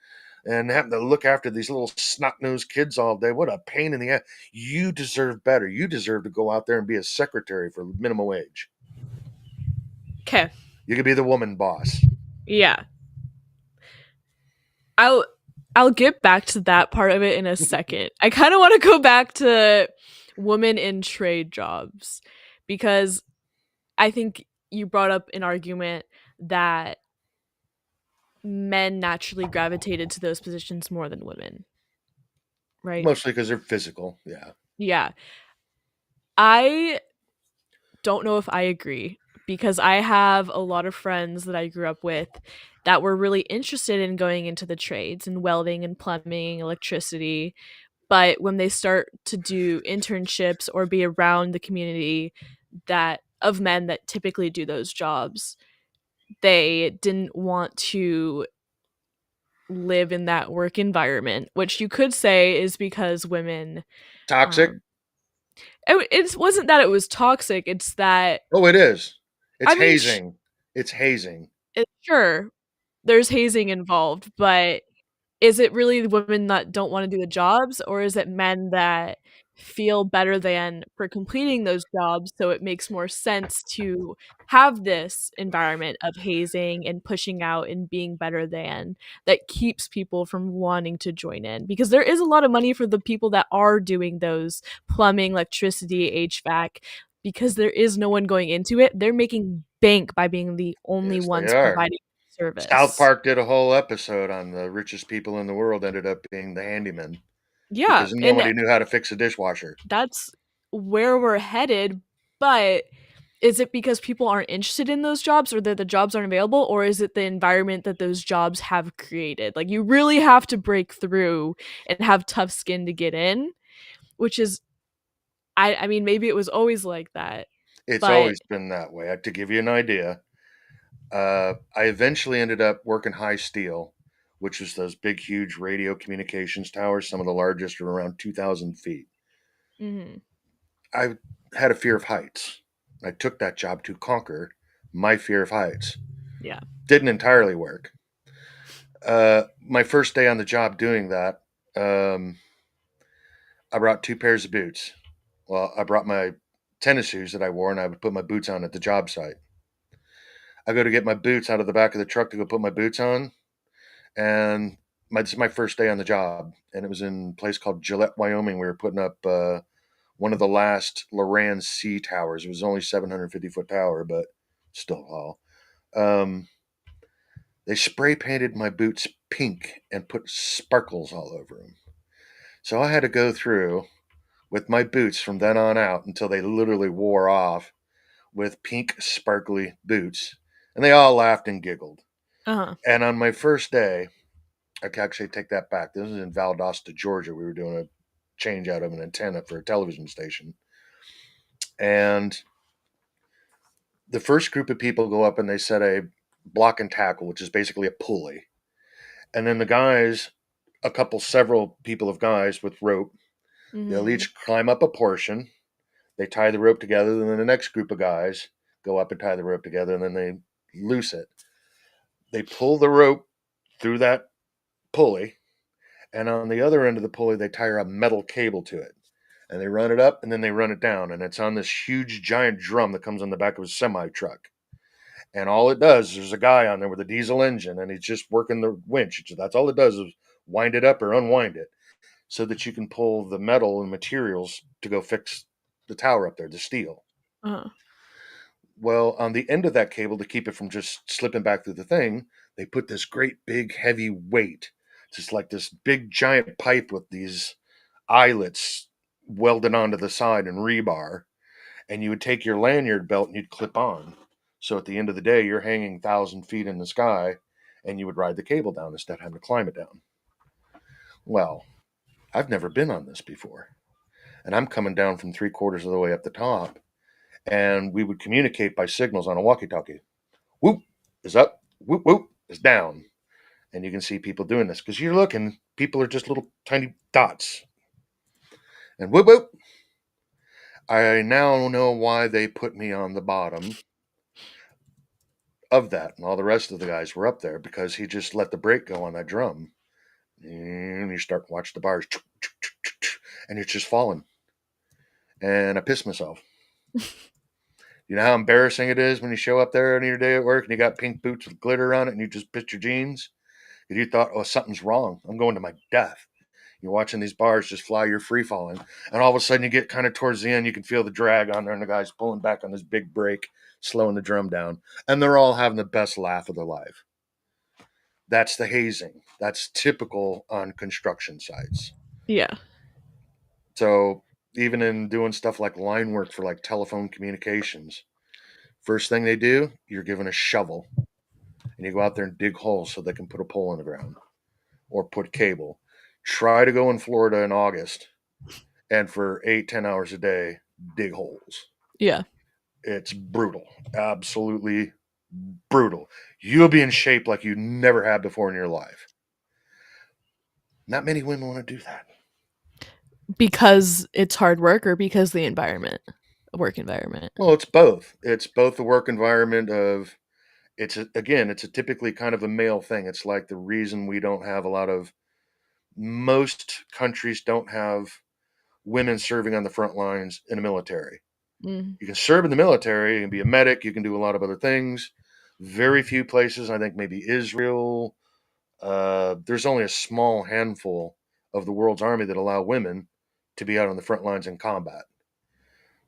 and having to look after these little snot nosed kids all day. What a pain in the ass. You deserve better. You deserve to go out there and be a secretary for minimum wage. 'Kay. You could be the woman boss. Yeah. I'll I'll get back to that part of it in a second. I kind of want to go back to women in trade jobs because I think you brought up an argument that men naturally gravitated to those positions more than women, right? Mostly because they're physical. Yeah. Yeah. I don't know if I agree because I have a lot of friends that I grew up with that were really interested in going into the trades and welding and plumbing, electricity. But when they start to do internships or be around the community that of men that typically do those jobs, they didn't want to live in that work environment, which you could say is because women Toxic? um it wasn't that it was toxic, it's that Oh, it is. It's I mean hazing. It's hazing. sure there's hazing involved, but is it really the women that don't wanna do the jobs, or is it men that feel better than for completing those jobs, so it makes more sense to have this environment of hazing and pushing out and being better than that keeps people from wanting to join in? Because there is a lot of money for the people that are doing those plumbing, electricity, HVAC, because there is no one going into it, they're making bank by being the only Yes, they ones are. providing South service. Park did a whole episode on the richest people in the world ended up being the handyman Yeah, because and nobody knew how to fix a dishwasher. that's where we're headed, but is it because people aren't interested in those jobs or that the jobs aren't available, or is it the environment that those jobs have created? Like, you really have to break through and have tough skin to get in, which is I mean, maybe it was always like that, It's but always been that way. To give you an idea, I eventually ended up working high steel, which was those big, huge radio communications towers. Some of the largest are around 2,000 feet. mhm, I had a fear of heights. I took that job to conquer my fear of heights. yeah. Didn't entirely work. My first day on the job doing that, um, I brought two pairs of boots. Well, I brought my tennis shoes that I wore, and I would put my boots on at the job site. I go to get my boots out of the back of the truck to go put my boots on, and this is my first day on the job, and it was in a place called Gillette, Wyoming. We were putting up one of the last Loran C towers. It was only 750-foot tower, but still tall. They spray painted my boots pink and put sparkles all over them. So I had to go through with my boots from then on out until they literally wore off with pink sparkly boots. And they all laughed and giggled. Uh-huh. And on my first day, I can actually take that back. This was in Valdosta, Georgia. We were doing a change out of an antenna for a television station. And the first group of people go up and they set a block and tackle, which is basically a pulley. And then the guys, several people of guys with rope, they'll Mhm. each climb up a portion. They tie the rope together. And then the next group of guys go up and tie the rope together. And then they loose it. They pull the rope through that pulley. And on the other end of the pulley, they tie a metal cable to it. And they run it up and then they run it down. And it's on this huge giant drum that comes on the back of a semi truck. And all it does is there's a guy on there with a diesel engine and he's just working the winch. That's all it does is wind it up or unwind it so that you can pull the metal and materials to go fix the tower up there, the steel. Uh-huh. Well, on the end of that cable, to keep it from just slipping back through the thing, they put this great big heavy weight, just like this big giant pipe with these eyelets welded onto the side and rebar. And you would take your lanyard belt and you'd clip on. So at the end of the day, you're hanging 1,000 feet in the sky and you would ride the cable down instead of having to climb it down. Well, I've never been on this before. And I'm coming down from three-quarters of the way up the top. And we would communicate by signals on a walkie talkie. Whoop is up, whoop, whoop is down. And you can see people doing this because you're looking, people are just little tiny dots. And whoop, whoop. I now know why they put me on the bottom of that. And all the rest of the guys were up there because he just let the brake go on that drum. And you start to watch the bars, and it's just falling. And I pissed myself. You know how embarrassing it is when you show up there on your day at work and you got pink boots with glitter on it and you just pissed your jeans? Because you thought, oh, something's wrong. I'm going to my death. You're watching these bars just fly, you're free falling. And all of a sudden you get kind of towards the end, you can feel the drag on there and the guy's pulling back on this big brake, slowing the drum down. And they're all having the best laugh of their life. That's the hazing. That's typical on construction sites. Yeah. So even in doing stuff like line work for like telephone communications. First thing they do, you're given a shovel and you go out there and dig holes so they can put a pole in the ground or put cable. Try to go in Florida in August and for 8-10 hours a day dig holes. Yeah. It's brutal, absolutely brutal. You'll be in shape like you never have before in your life. Not many women want to do that. Because it's hard work or because the environment, work environment. Well, it's both. It's both the work environment of again, it's a typically kind of a male thing. It's like the reason we don't have a lot of most countries don't have women serving on the front lines in the military. Mm. You can serve in the military, you can be a medic, you can do a lot of other things. Very few places, I think maybe Israel, there's only a small handful of the world's army that allow women to be out on the front lines in combat.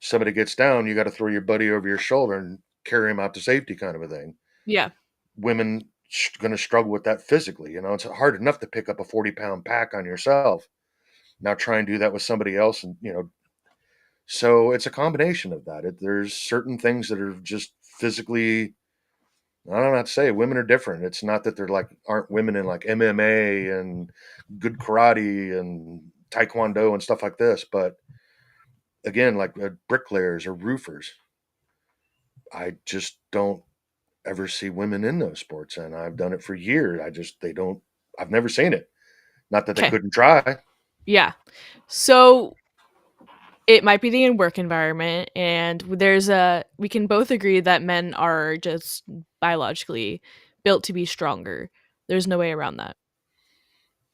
Somebody gets down, you got to throw your buddy over your shoulder and carry him out to safety, kind of a thing. Yeah. Women going to struggle with that physically. You know, it's hard enough to pick up a 40-pound pack on yourself. Now try and do that with somebody else, and so it's a combination of that. There's certain things that are just physically. I don't know how to say it. Women are different. It's not that they're like aren't women in like MMA and good karate and taekwondo and stuff like this, but again, like bricklayers or roofers, I just don't ever see women in those sports, and I've done it for years. They don't. I've never seen it. Not that they Okay. couldn't try. Yeah. So it might be the work environment, and we can both agree that men are just biologically built to be stronger. There's no way around that.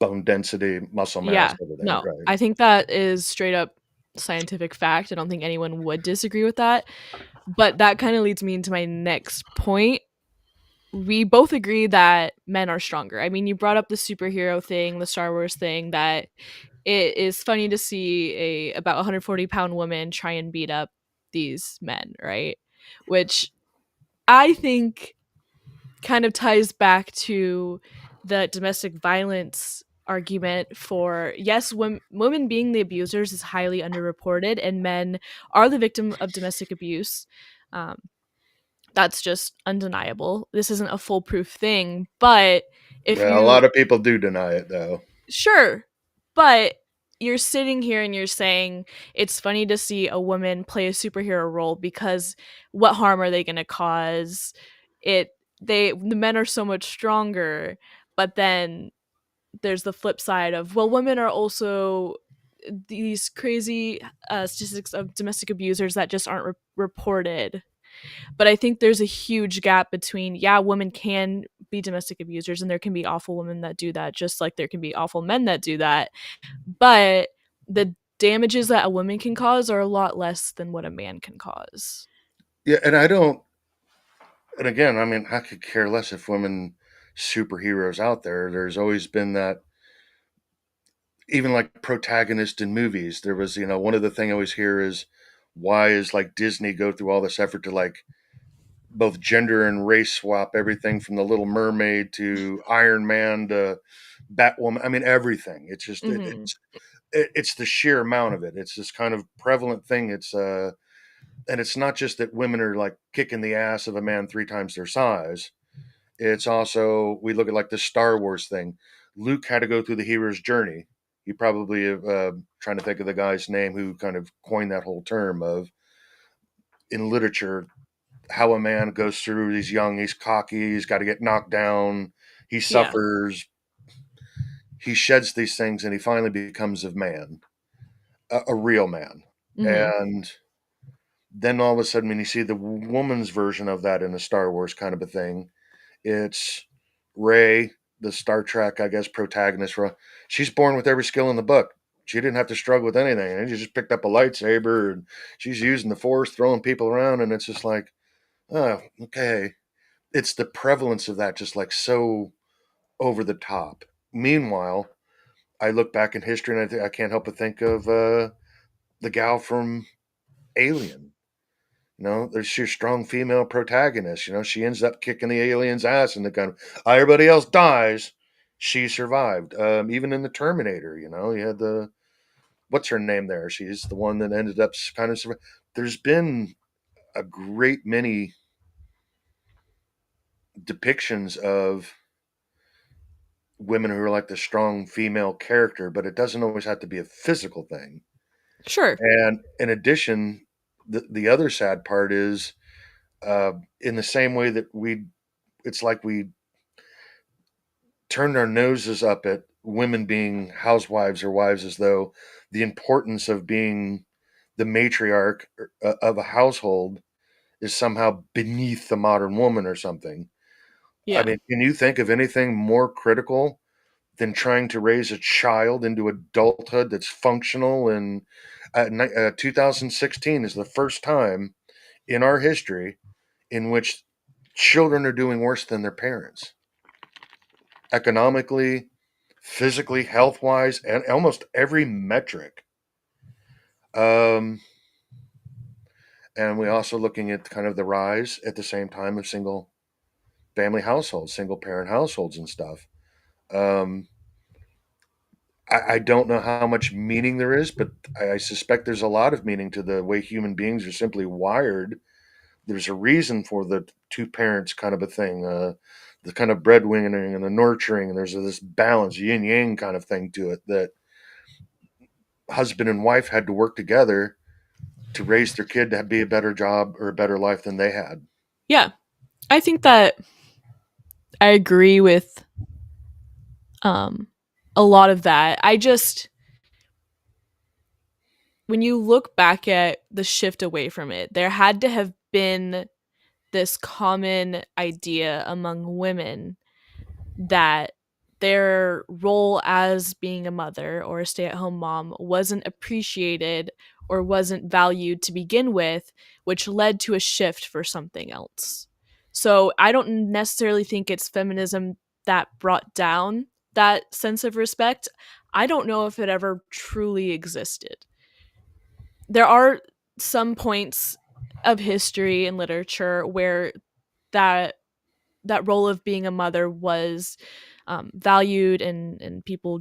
Bone density, muscle mass, Yeah. everything. No. Right. I think that is straight up scientific fact. I don't think anyone would disagree with that. But that kind of leads me into my next point. We both agree that men are stronger. I mean, you brought up the superhero thing, the Star Wars thing, that it is funny to see a about 140-pound woman try and beat up these men, right? Which I think kind of ties back to the domestic violence argument for yes, women being the abusers is highly underreported, and men are the victim of domestic abuse. Um, that's just undeniable. This isn't a foolproof thing, but if Yeah, a you lot of people do deny it though. sure, but you're sitting here and you're saying it's funny to see a woman play a superhero role because what harm are they going to cause? It the men are so much stronger, but then there's the flip side of well, women are also these crazy statistics of domestic abusers that just aren't reported. But I think there's a huge gap between yeah, women can be domestic abusers and there can be awful women that do that just like there can be awful men that do that, but the damages that a woman can cause are a lot less than what a man can cause. Yeah, and I don't. And again, I mean, I could care less if women superheroes out there. There's always been that, even like protagonist in movies. There was, one of the thing I always hear is why is like Disney go through all this effort to like both gender and race swap everything from the Little Mermaid to Iron Man to Batwoman. I mean, everything. It's just Hmm. it's the sheer amount of it. It's this kind of prevalent thing. And it's not just that women are like kicking the ass of a man 3 times their size. It's also we look at like the Star Wars thing. Luke had to go through the hero's journey. You probably trying to think of the guy's name who kind of coined that whole term of in literature how a man goes through. He's young, he's cocky, he's got to get knocked down, he Yeah. suffers, he sheds these things, and he finally becomes a man, a real man. Hmm. And then all of a sudden, when you see the woman's version of that in a Star Wars kind of a thing, it's Ray, the Star Trek, I guess, protagonist. She's born with every skill in the book. She didn't have to struggle with anything. And she just picked up a lightsaber and she's using the force, throwing people around. And it's just like, oh, okay. It's the prevalence of that just like so over the top. Meanwhile, I look back in history and I can't help but think of the gal from Alien. There's your strong female protagonist. She ends up kicking the alien's ass and the kind of everybody else dies. She survived. Even in the Terminator, you had what's her name there? She's the one that ended up kind of. There's been a great many depictions of women who are like the strong female character, but it doesn't always have to be a physical thing. Sure. And in addition, the other sad part is in the same way that it's like we turned our noses up at women being housewives or wives as though the importance of being the matriarch of a household is somehow beneath the modern woman or something. I Yeah. mean, can you think of anything more critical than trying to raise a child into adulthood that's functional? And 2016 is the first time in our history in which children are doing worse than their parents economically, physically, health wise, and almost every metric. Um, and we also looking at kind of the rise at the same time of single family households, single parent households, and stuff. Um, I don't know how much meaning there is, but I suspect there's a lot of meaning to the way human beings are simply wired. There's a reason for the two parents kind of a thing, the kind of breadwinning and the nurturing, and there's this balance, yin yang kind of thing to it that husband and wife had to work together to raise their kid to be a better job or a better life than they had. Yeah. I think that I agree with um a lot of that. I just when you look back at the shift away from it, there had to have been this common idea among women that their role as being a mother or a stay at home mom wasn't appreciated or wasn't valued to begin with, which led to a shift for something else. So I don't necessarily think it's feminism that brought down that sense of respect. I don't know if it ever truly existed. There are some points of history and literature where that that role of being a mother was valued and people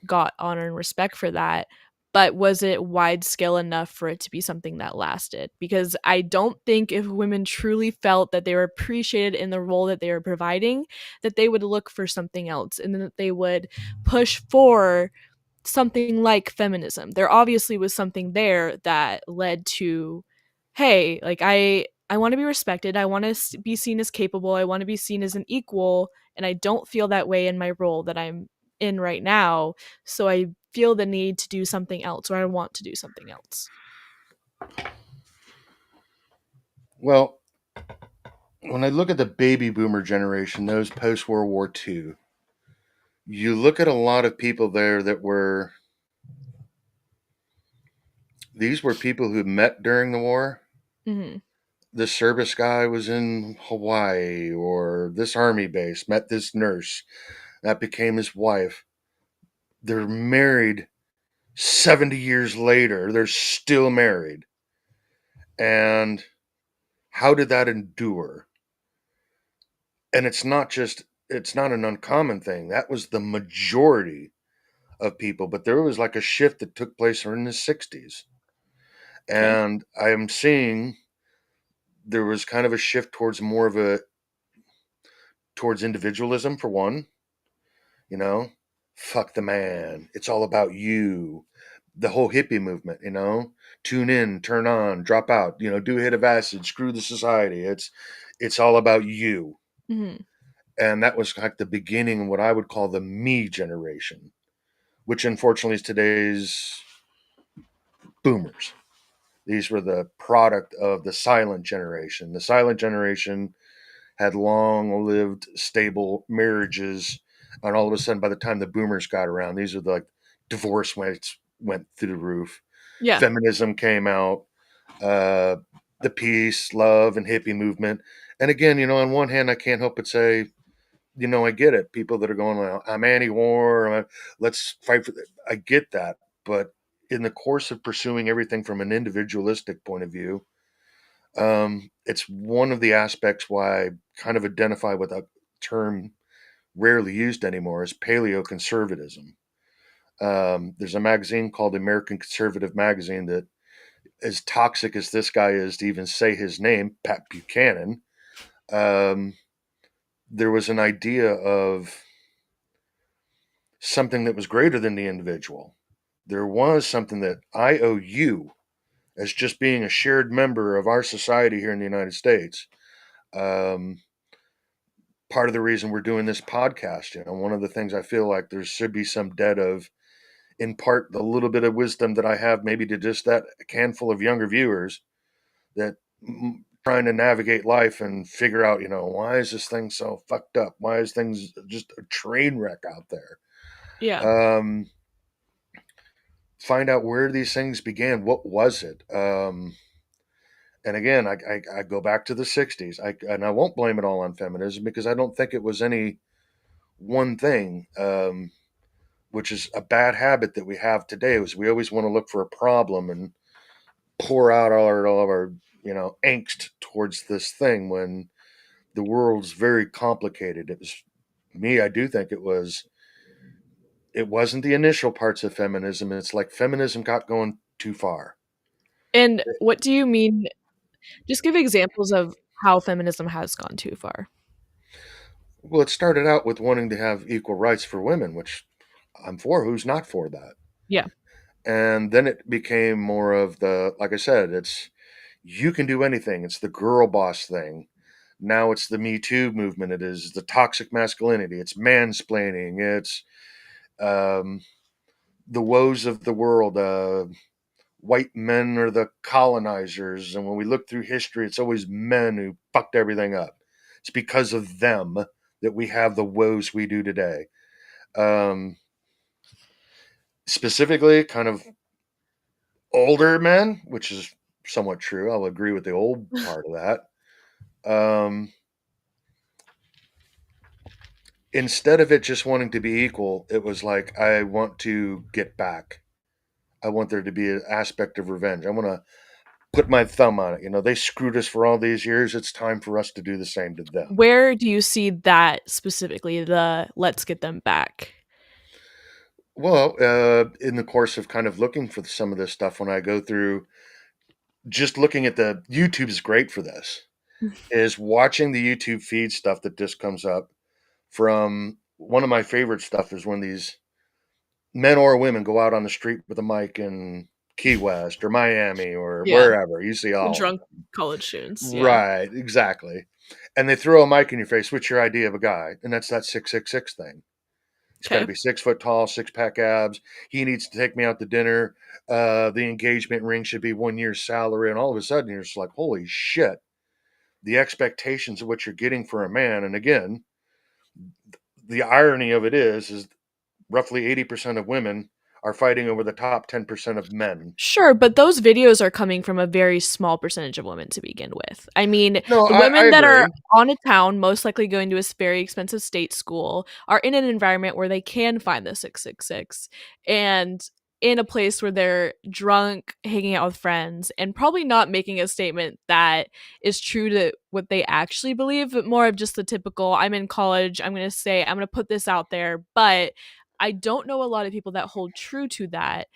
got honor and respect for that. But was it wide scale enough for it to be something that lasted? Because I don't think if women truly felt that they were appreciated in the role that they were providing, that they would look for something else and that they would push for something like feminism. There obviously was something there that led to, hey, like I want to be respected. I want to be seen as capable. I want to be seen as an equal, and I don't feel that way in my role that I'm in right now. So I feel the need to do something else, or I want to do something else. Well, when I look at the baby boomer generation, those post World War II, you look at a lot of people there that were, these were people who met during the war. Hmm. This service guy was in Hawaii, or this army base met this nurse that became his wife. They're married 70 years later. They're still married. And how did that endure? And it's not an uncommon thing. That was the majority of people, but there was like a shift that took place in the 60s. Okay. And I am seeing there was kind of a shift towards more of a towards individualism for one, you know, fuck the man. It's all about you. The whole hippie movement, tune in, turn on, drop out, do a hit of acid, screw the society. It's all about you. Hmm. And that was like the beginning of what I would call the me generation, which unfortunately is today's boomers. These were the product of the silent generation. The silent generation had long lived, stable marriages. And all of a sudden, by the time the boomers got around, these are like divorce rates went through the roof. Yeah. Feminism came out, uh, the peace, love, and hippie movement. And again, on one hand, I can't help but say, I get it. People that are going, well, I'm anti-war. Let's fight for. I get that, but in the course of pursuing everything from an individualistic point of view, it's one of the aspects why I kind of identify with a term rarely used anymore is paleoconservatism. There's a magazine called American Conservative Magazine that, as toxic as this guy is to even say his name, Pat Buchanan, um, there was an idea of something that was greater than the individual. There was something that I owe you as just being a shared member of our society here in the United States. Um, Part of the reason we're doing this podcast, one of the things I feel like there should be some debt of impart the little bit of wisdom that I have, maybe to just that handful of younger viewers that trying to navigate life and figure out, why is this thing so fucked up? Why is things just a train wreck out there? Yeah. Find out where these things began. What was it? And again, I go back to the 60s. And I won't blame it all on feminism because I don't think it was any one thing, which is a bad habit that we have today. Is we always want to look for a problem and pour out all of our, angst towards this thing when the world's very complicated. It was me. I do think it wasn't the initial parts of feminism. It's like feminism got going too far. And what do you mean? Just give examples of how feminism has gone too far. Well, it started out with wanting to have equal rights for women, which I'm for. Who's not for that? Yeah. And then it became more of the, like I said, it's you can do anything. It's the girl boss thing. Now it's the Me Too movement. It is the toxic masculinity. It's mansplaining. It's um, the woes of the world. White men are the colonizers. And when we look through history, it's always men who fucked everything up. It's because of them that we have the woes we do today. Um, Specifically, kind of older men, which is somewhat true. I'll agree with the old part of that. Um, Instead of it just wanting to be equal, it was like, I want to get back. I want there to be an aspect of revenge. I want to put my thumb on it. They screwed us for all these years. It's time for us to do the same to them. Where do you see that specifically, the let's get them back? Well, in the course of kind of looking for some of this stuff, when I go through just looking at the YouTube is great for this, is watching the YouTube feed stuff that just comes up from one of my favorite stuff is when these men or women go out on the street with a mic in Key West or Miami or Yeah. wherever. You see The all of drunk them. college students. Yeah. Right, exactly. And they throw a mic in your face. What's your idea of a guy? And that's that 666 thing. He's got to Okay. be 6 foot tall, six pack abs. He needs to take me out to dinner. The engagement ring should be 1 year's salary. And all of a sudden, you're just like, holy shit. The expectations of what you're getting for a man. And again, the irony of it is roughly 80% of women are fighting over the top 10% of men. Sure, but those videos are coming from a very small percentage of women to begin with. I mean, No, the I women that are agree. on a town, most likely going to a very expensive state school, are in an environment where they can find the 666 and in a place where they're drunk, hanging out with friends, and probably not making a statement that is true to what they actually believe, but more of just the typical, I'm in college, I'm going to say, I'm going to put this out there, but I don't know a lot of people that hold true to that.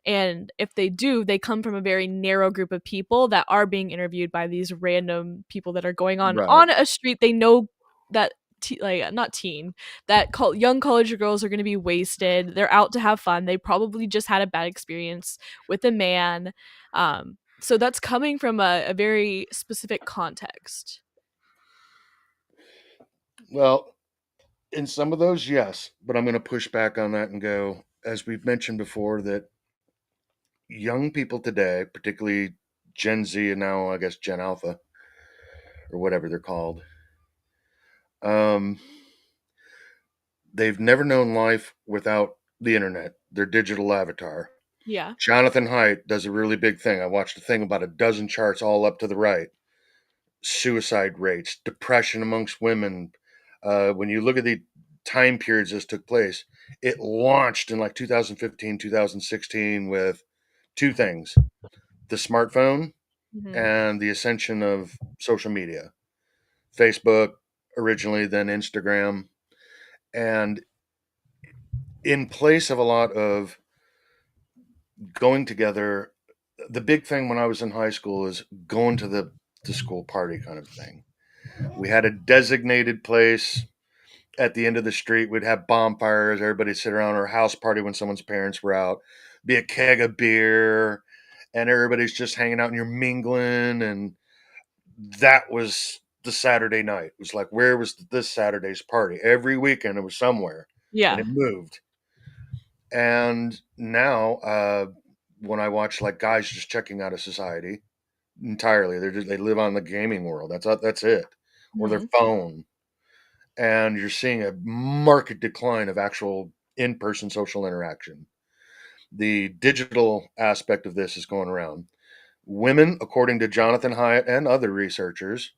And if they do, they come from a very narrow group of people that are being interviewed by these random people that are going Right. on a street. They know that like not teen that young college girls are going to be wasted. They're out to have fun. They probably just had a bad experience with a man. So that's coming from a very specific context. Well, in some of those, yes. But I'm going to push back on that and go, as we've mentioned before, that young people today, particularly Gen Z and now, I guess, Gen Alpha or whatever they're called, um, they've never known life without the internet, their digital avatar. Yeah. Jonathan Haidt does a really big thing. I watched a thing about a dozen charts all up to the right. Suicide rates, depression amongst women. When you look at the time periods this took place, it launched in like 2015, 2016 with two things: the smartphone Hmm. and the ascension of social media. Facebook originally, then Instagram. And in place of a lot of going together, the big thing when I was in high school is going to the school party kind of thing. We had a designated place at the end of the street. We'd have bonfires. Everybody sit around, or house party when someone's parents were out. Be a keg of beer, and everybody's just hanging out and you're mingling. And that was the Saturday night. It was like, where was this Saturday's party? Every weekend it was somewhere, and Yeah. it moved. And now, when I watch like guys just checking out of society entirely, they live on the gaming world. That's it, or their Mhm. phone, and you're seeing a marked decline of actual in-person social interaction. The digital aspect of this is going around. Women, according to Jonathan Hyatt and other researchers,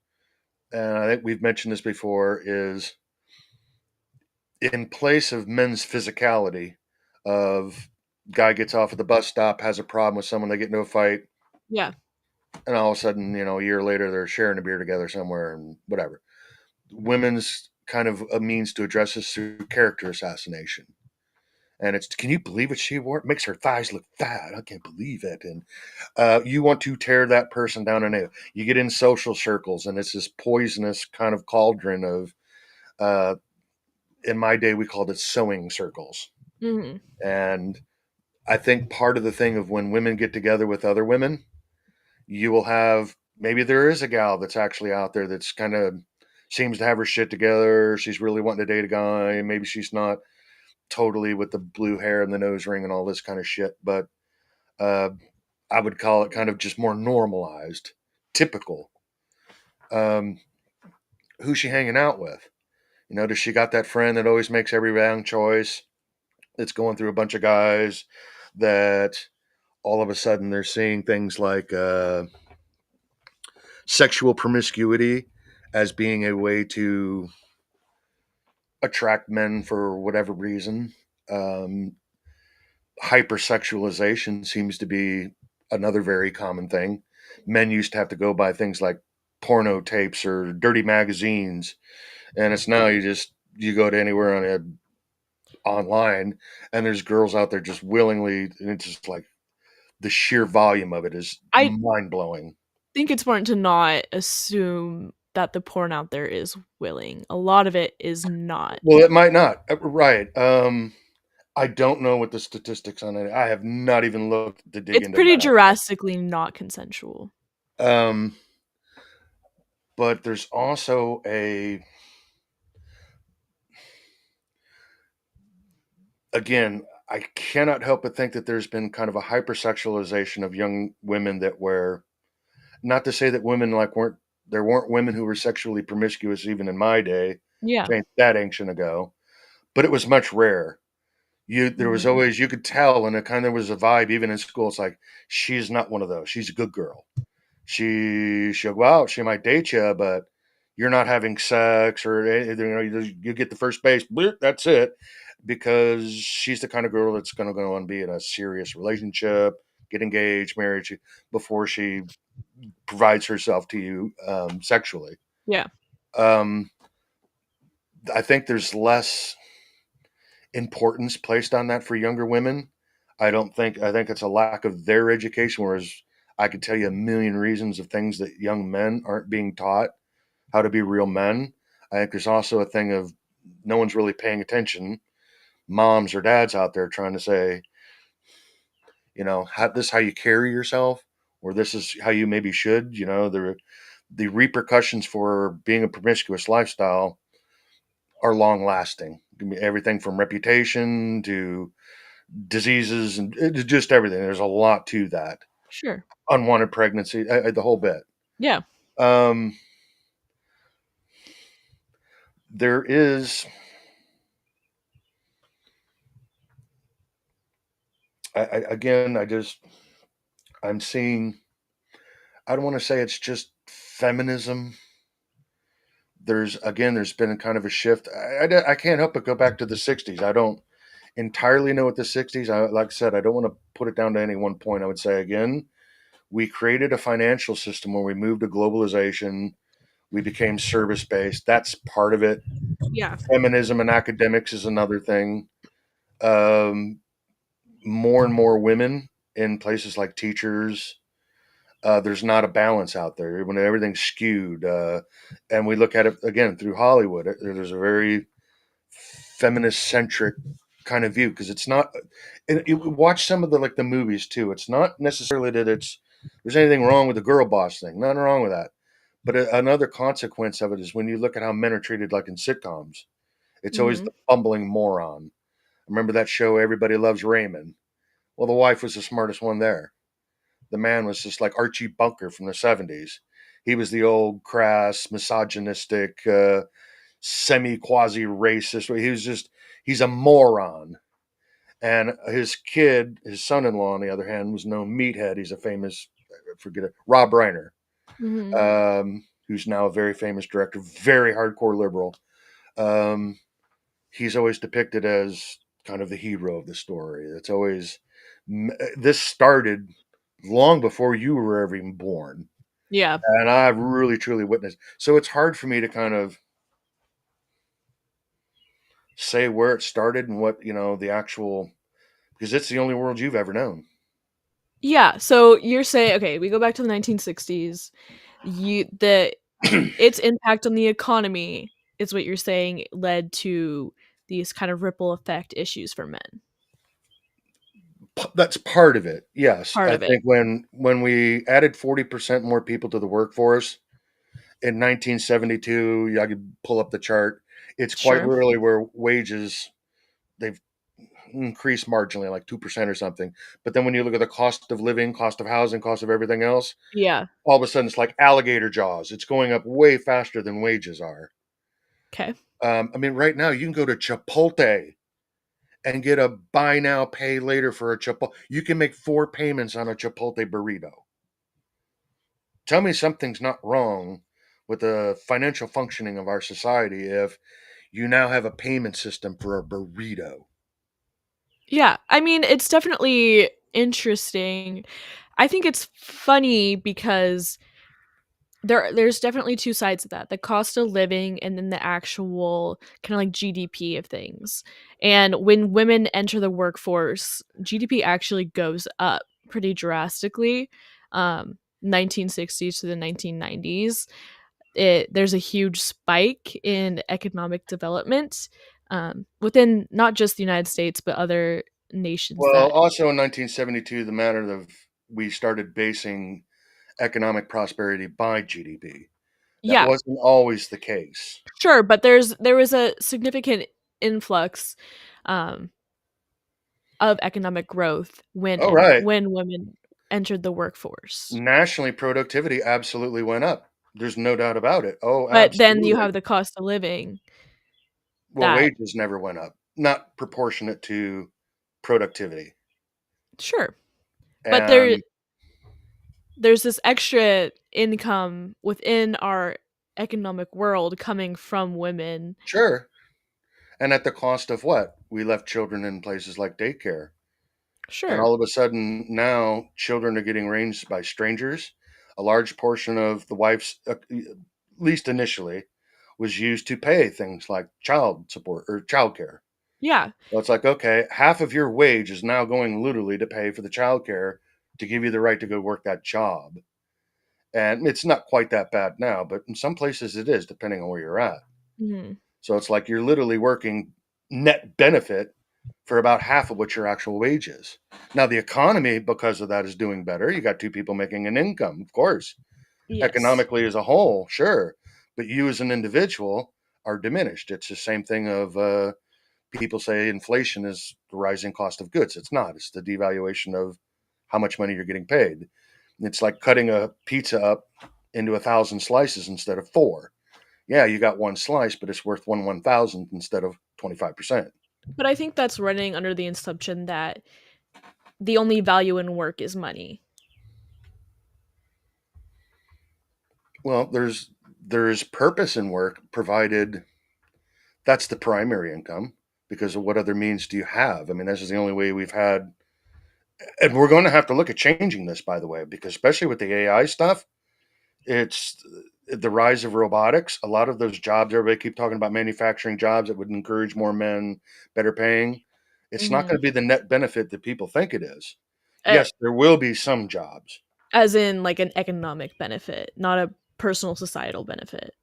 and I think we've mentioned this before, is in place of men's physicality of guy gets off at the bus stop, has a problem with someone, they get into a fight, Yeah. and all of a sudden, a year later, they're sharing a beer together somewhere and whatever. Women's kind of a means to address this through character assassination. And it's, can you believe what she wore? It makes her thighs look fat. I can't believe it. And you want to tear that person down, and you get in social circles, and it's this poisonous kind of cauldron of, uh, in my day, we called it sewing circles. Mhm. And I think part of the thing of when women get together with other women, you will have, maybe there is a gal that's actually out there that's kind of seems to have her shit together. She's really wanting to date a guy. Maybe she's not totally with the blue hair and the nose ring and all this kind of shit, but uh, I would call it kind of just more normalized, typical. Um, who's she hanging out with? Does she got that friend that always makes every wrong choice? That's going through a bunch of guys that all of a sudden they're seeing things like sexual promiscuity as being a way to attract men for whatever reason. Um, Hypersexualization seems to be another very common thing. Men used to have to go by things like porno tapes or dirty magazines, and it's now you go to anywhere online, and there's girls out there just willingly, and it's just like the sheer volume of it is I mind blowing. think it's important to not assume that the porn out there is willing. A lot of it is not. Well, it might not, right? I don't know what the statistics on it. I have not even looked to dig It's into pretty that. drastically not consensual. Um, but there's also a, again, I cannot help but think that there's been kind of a hypersexualization of young women that were, not to say that women like weren't, there weren't women who were sexually promiscuous even in my day, Yeah. which ain't that ancient ago, but it was much rare. There was Mhm. always, you could tell, and it kind of was a vibe even in school. It's like, she's not one of those. She's a good girl. She'll go out, she might date you, but you're not having sex, or you get the first base, that's it, because she's the kind of girl that's going to go and be in a serious relationship, get engaged, married before she provides herself to you sexually. Yeah. Um, I think there's less importance placed on that for younger women. I think it's a lack of their education, whereas I could tell you a million reasons of things that young men aren't being taught how to be real men. I think there's also a thing of no one's really paying attention. Moms or dads out there trying to say, this is how you carry yourself, or this is how you maybe should. The repercussions for being a promiscuous lifestyle are long lasting. Everything from reputation to diseases and just everything. There's a lot to that. Sure. Unwanted pregnancy, the whole bit. Yeah. Um, there is, again, I'm seeing, I don't want to say it's just feminism. There's been kind of a shift. I can't help but go back to the 60s. I don't entirely know what the 60s, like I said, I don't want to put it down to any one point. I would say, again, we created a financial system where we moved to globalization. We became service based. That's part of it. Yeah. Feminism and academics is another thing. Um, More and more women in places like teachers. There's not a balance out there when everything's skewed. And we look at it again through Hollywood. There's a very feminist centric kind of view because it's not. Watch some of the like the movies too. It's not necessarily that there's anything wrong with the girl boss thing. Nothing wrong with that. But another consequence of it is when you look at how men are treated, like in sitcoms, it's always Hmm. the bumbling moron. Remember that show, Everybody Loves Raymond? Well, the wife was the smartest one there. The man was just like Archie Bunker from the 70s. He was the old, crass, misogynistic, semi quasi racist. He's a moron. And his kid, his son in law, on the other hand, was no meathead. He's a famous, I forget it, Rob Reiner, Hmm. who's now a very famous director, very hardcore liberal. Um, he's always depicted as kind of the hero of the story. It's always this started long before you were ever even born, Yeah. and I've really truly witnessed. So it's hard for me to kind of say where it started and what the actual because it's the only world you've ever known. Yeah. So you're saying, okay, we go back to the 1960s. The its impact on the economy is what you're saying led to these kind of ripple effect issues for men. That's part of it. Yes, Part I of it. think when we added 40% more people to the workforce in 1972, I could pull up the chart. It's quite Sure. literally where wages they've increased marginally, like 2% or something. But then when you look at the cost of living, cost of housing, cost of everything else, Yeah. all of a sudden it's like alligator jaws. It's going up way faster than wages are. Okay. I mean, right now you can go to Chipotle and get a buy now, pay later for a Chipotle. You can make 4 payments on a Chipotle burrito. Tell me something's not wrong with the financial functioning of our society if you now have a payment system for a burrito. Yeah. I mean, it's definitely interesting. I think it's funny because there's definitely two sides of that. The cost of living and then the actual kind of like GDP of things. And when women enter the workforce, GDP actually goes up pretty drastically. 1960s to the 1990s. There's a huge spike in economic development within not just the United States but other nations Well, that also in 1972, the matter of we started basing economic prosperity by GDP. That yeah, wasn't always the case. sure, but there was a significant influx um of economic growth Oh, right. when women entered the workforce. Nationally, productivity absolutely went up. There's no doubt about it. Oh, But then you absolutely. have the cost of living Well, that wages never went up, not proportionate to productivity. sure, but And there's this extra income within our economic world coming from women. sure. And at the cost of what? We left children in places like daycare. And Sure. all of a sudden, now children are getting raised by strangers. A large portion of the wife's, at least initially, was used to pay things like child support or childcare. Yeah. Well, it's like, okay, half of your wage is now going literally to pay for the childcare to give you the right to go work that job. And it's not quite that bad now, but in some places it is, depending on where you're at. Mhm. So it's like you're literally working net benefit for about half of what your actual wage is. Now, the economy, because of that, is doing better. You got two people making an income, of course. Yes. Economically as a whole, sure. But you as an individual are diminished. It's the same thing of people say inflation is the rising cost of goods. It's not. It's the devaluation of how much money you're getting paid. It's like cutting a pizza up into 1,000 slices instead of four. Yeah, you got one slice, but it's worth 1/1000th instead of 25%. But I think that's running under the assumption that the only value in work is money. Well, there's purpose in work provided that's the primary income because of what other means do you have? I mean, this is the only way we've had and we're going to have to look at changing this by the way because especially with the AI stuff, it's the rise of robotics. A lot of those jobs everybody keep talking about manufacturing jobs that would encourage more men, better paying. It's not Mhm. going to be the net benefit that people think it is. Eh, Yes, there will be some jobs. as in, like, an economic benefit, not a personal societal benefit.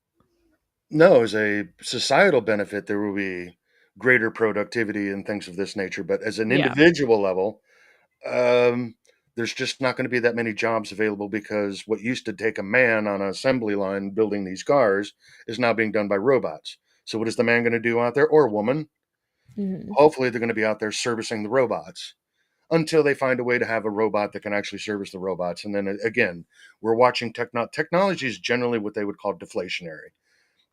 No, as a societal benefit, there will be greater productivity and things of this nature. But as an Yeah. individual level, um, there's just not going to be that many jobs available because what used to take a man on an assembly line building these cars is now being done by robots. So, what is the man going to do out there, or a woman? Mhm. Hopefully, they're going to be out there servicing the robots until they find a way to have a robot that can actually service the robots. And then again, we're watching technology is generally what they would call deflationary.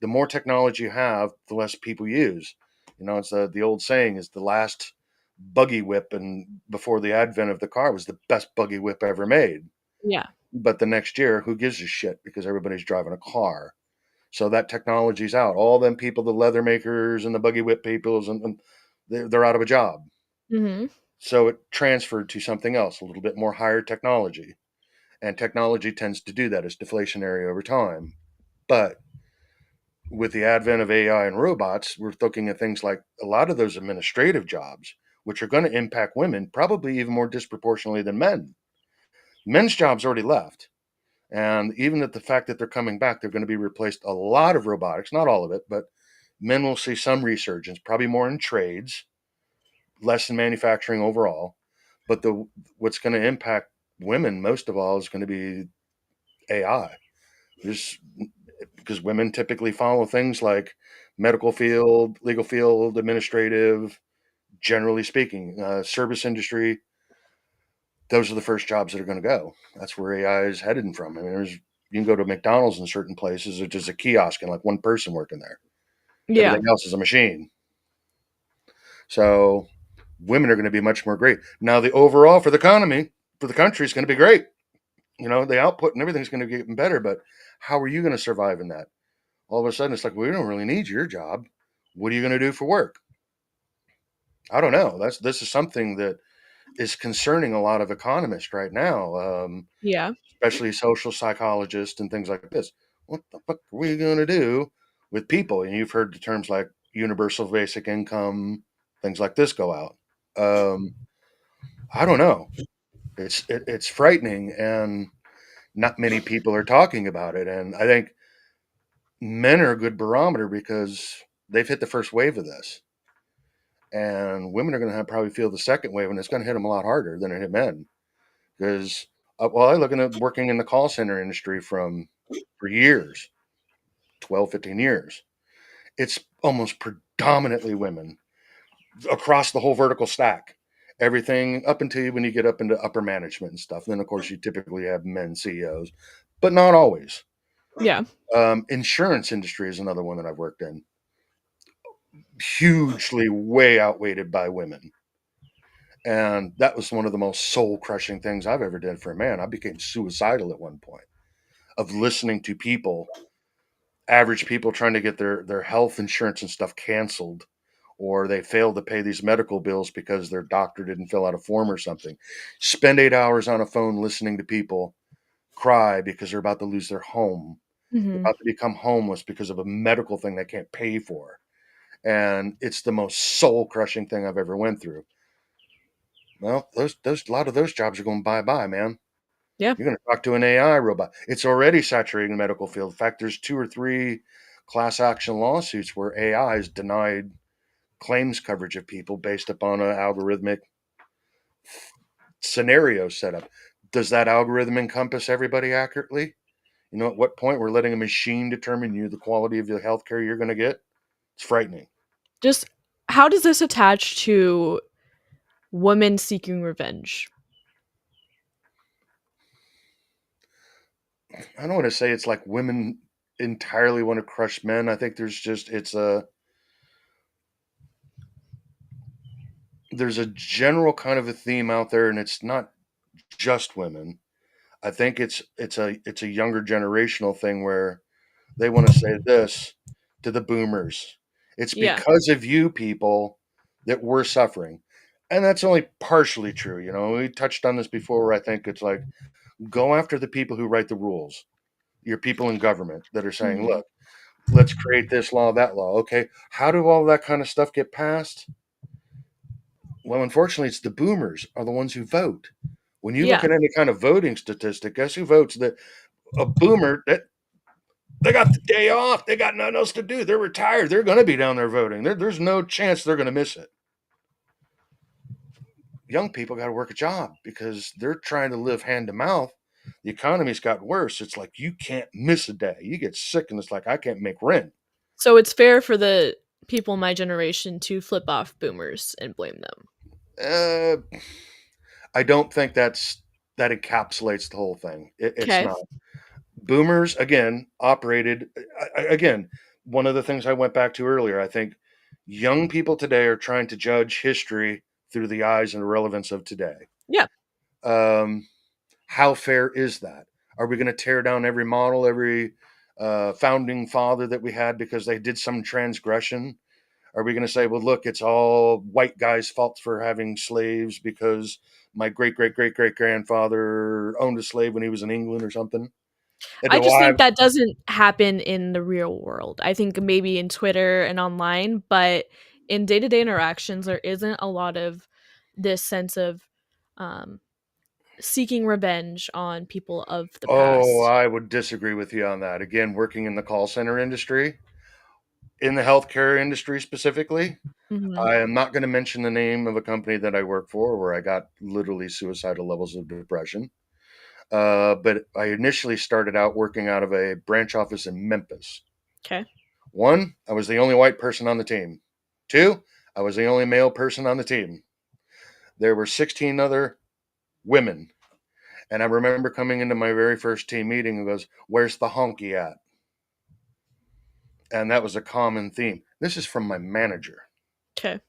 The more technology you have, the less people use. You know, it's the old saying is the last buggy whip and before the advent of the car was the best buggy whip ever made. Yeah. But the next year, who gives a shit because everybody's driving a car. So that technology's out. All them people, the leather makers and the buggy whip peoples, and they're out of a job. Mhm. So it transferred to something else, a little bit more higher technology. And technology tends to do that. It's deflationary over time. But with the advent of AI and robots, we're looking at things like a lot of those administrative jobs, which are going to impact women probably even more disproportionately than men. Men's jobs already left. And even at the fact that they're coming back, they're going to be replaced a lot of robotics, not all of it, but men will see some resurgence, probably more in trades, less in manufacturing overall. But the what's going to impact women most of all is going to be AI. There's because women typically follow things like medical field, legal field, administrative, generally speaking, service industry. Those are the first jobs that are going to go. That's where AI is headed from. I mean, you can go to McDonald's in certain places, it's just a kiosk and like one person working there. Yeah. Everything else is a machine. So women are going to be much more great. Now, the overall for the economy, for the country, is going to be great. You know, the output and everything's going to get better, but how are you going to survive in that? All of a sudden, it's like, we don't really need your job. What are you going to do for work? I don't know. This is something that is concerning a lot of economists right now, Yeah. especially social psychologists and things like this. What the fuck are we going to do with people? And you've heard the terms like universal basic income, things like this go out. Um, I don't know. It's frightening, and not many people are talking about it. And I think men are a good barometer because they've hit the first wave of this, and women are going to have probably feel the second wave, and it's going to hit them a lot harder than it hit men. Because well, I looking at working in the call center industry for years, 12, 15 years. It's almost predominantly women across the whole vertical stack. Everything up until when you get up into upper management and stuff. Then, of course, you typically have men CEOs, but not always. Yeah. Insurance industry is another one that I've worked in. Hugely way outweighed by women. And that was one of the most soul crushing things I've ever done for a man. I became suicidal at one point of listening to people, average people trying to get their health insurance and stuff canceled, or they failed to pay these medical bills because their doctor didn't fill out a form or something. Spend 8 hours on a phone listening to people cry because they're about to lose their home. They're Mhm. about to become homeless because of a medical thing they can't pay for. And it's the most soul crushing thing I've ever went through. Well, those a lot of those jobs are going bye bye, man. Yeah. You're going to talk to an AI robot. It's already saturating the medical field. In fact, there's two or three class action lawsuits where AI has denied claims coverage of people based upon an algorithmic scenario setup. Does that algorithm encompass everybody accurately? You know, at what point we're letting a machine determine you the quality of the healthcare you're going to get? It's frightening. Just how does this attach to women seeking revenge? I don't want to say it's like women entirely want to crush men. I think there's a general kind of a theme out there, and it's not just women. I think it's a younger generational thing where they want to say this to the boomers. It's Yeah. because of you people that we're suffering. And that's only partially true. You know, we touched on this before where I think it's like go after the people who write the rules, your people in government that are saying, Mhm. look, let's create this law, that law. Okay. How do all that kind of stuff get passed? Well, unfortunately, it's the boomers are the ones who vote. When you look Yeah. at any kind of voting statistic, guess who votes? That a boomer that they got the day off. They got nothing else to do. They're retired. They're going to be down there voting. There's no chance they're going to miss it. Young people got to work a job because they're trying to live hand to mouth. The economy's got worse. It's like you can't miss a day. You get sick, and it's like I can't make rent. So it's fair for the people in my generation to flip off boomers and blame them. Uh, I don't think that encapsulates the whole thing. It's Okay. not. Boomers again operated again. One of the things I went back to earlier. I think young people today are trying to judge history through the eyes and relevance of today. Yeah. Um, how fair is that? Are we going to tear down every model, every founding father that we had because they did some transgression? Are we going to say, well, look, it's all white guys' fault for having slaves because my great great great great grandfather owned a slave when he was in England or something? And I do just I? think that doesn't happen in the real world. I think maybe in Twitter and online, but in day-to-day interactions there isn't a lot of this sense of um seeking revenge on people of the Oh, past. I would disagree with you on that. Again, working in the call center industry, in the healthcare industry specifically, Mhm. I am not going to mention the name of a company that I work for where I got literally suicidal levels of depression. But I initially started out working out of a branch office in Memphis. Okay. One, I was the only white person on the team. Two, I was the only male person on the team. There were 16 other women. And I remember coming into my very first team meeting and goes, "Where's the honky at?" And that was a common theme. This is from my manager. Okay.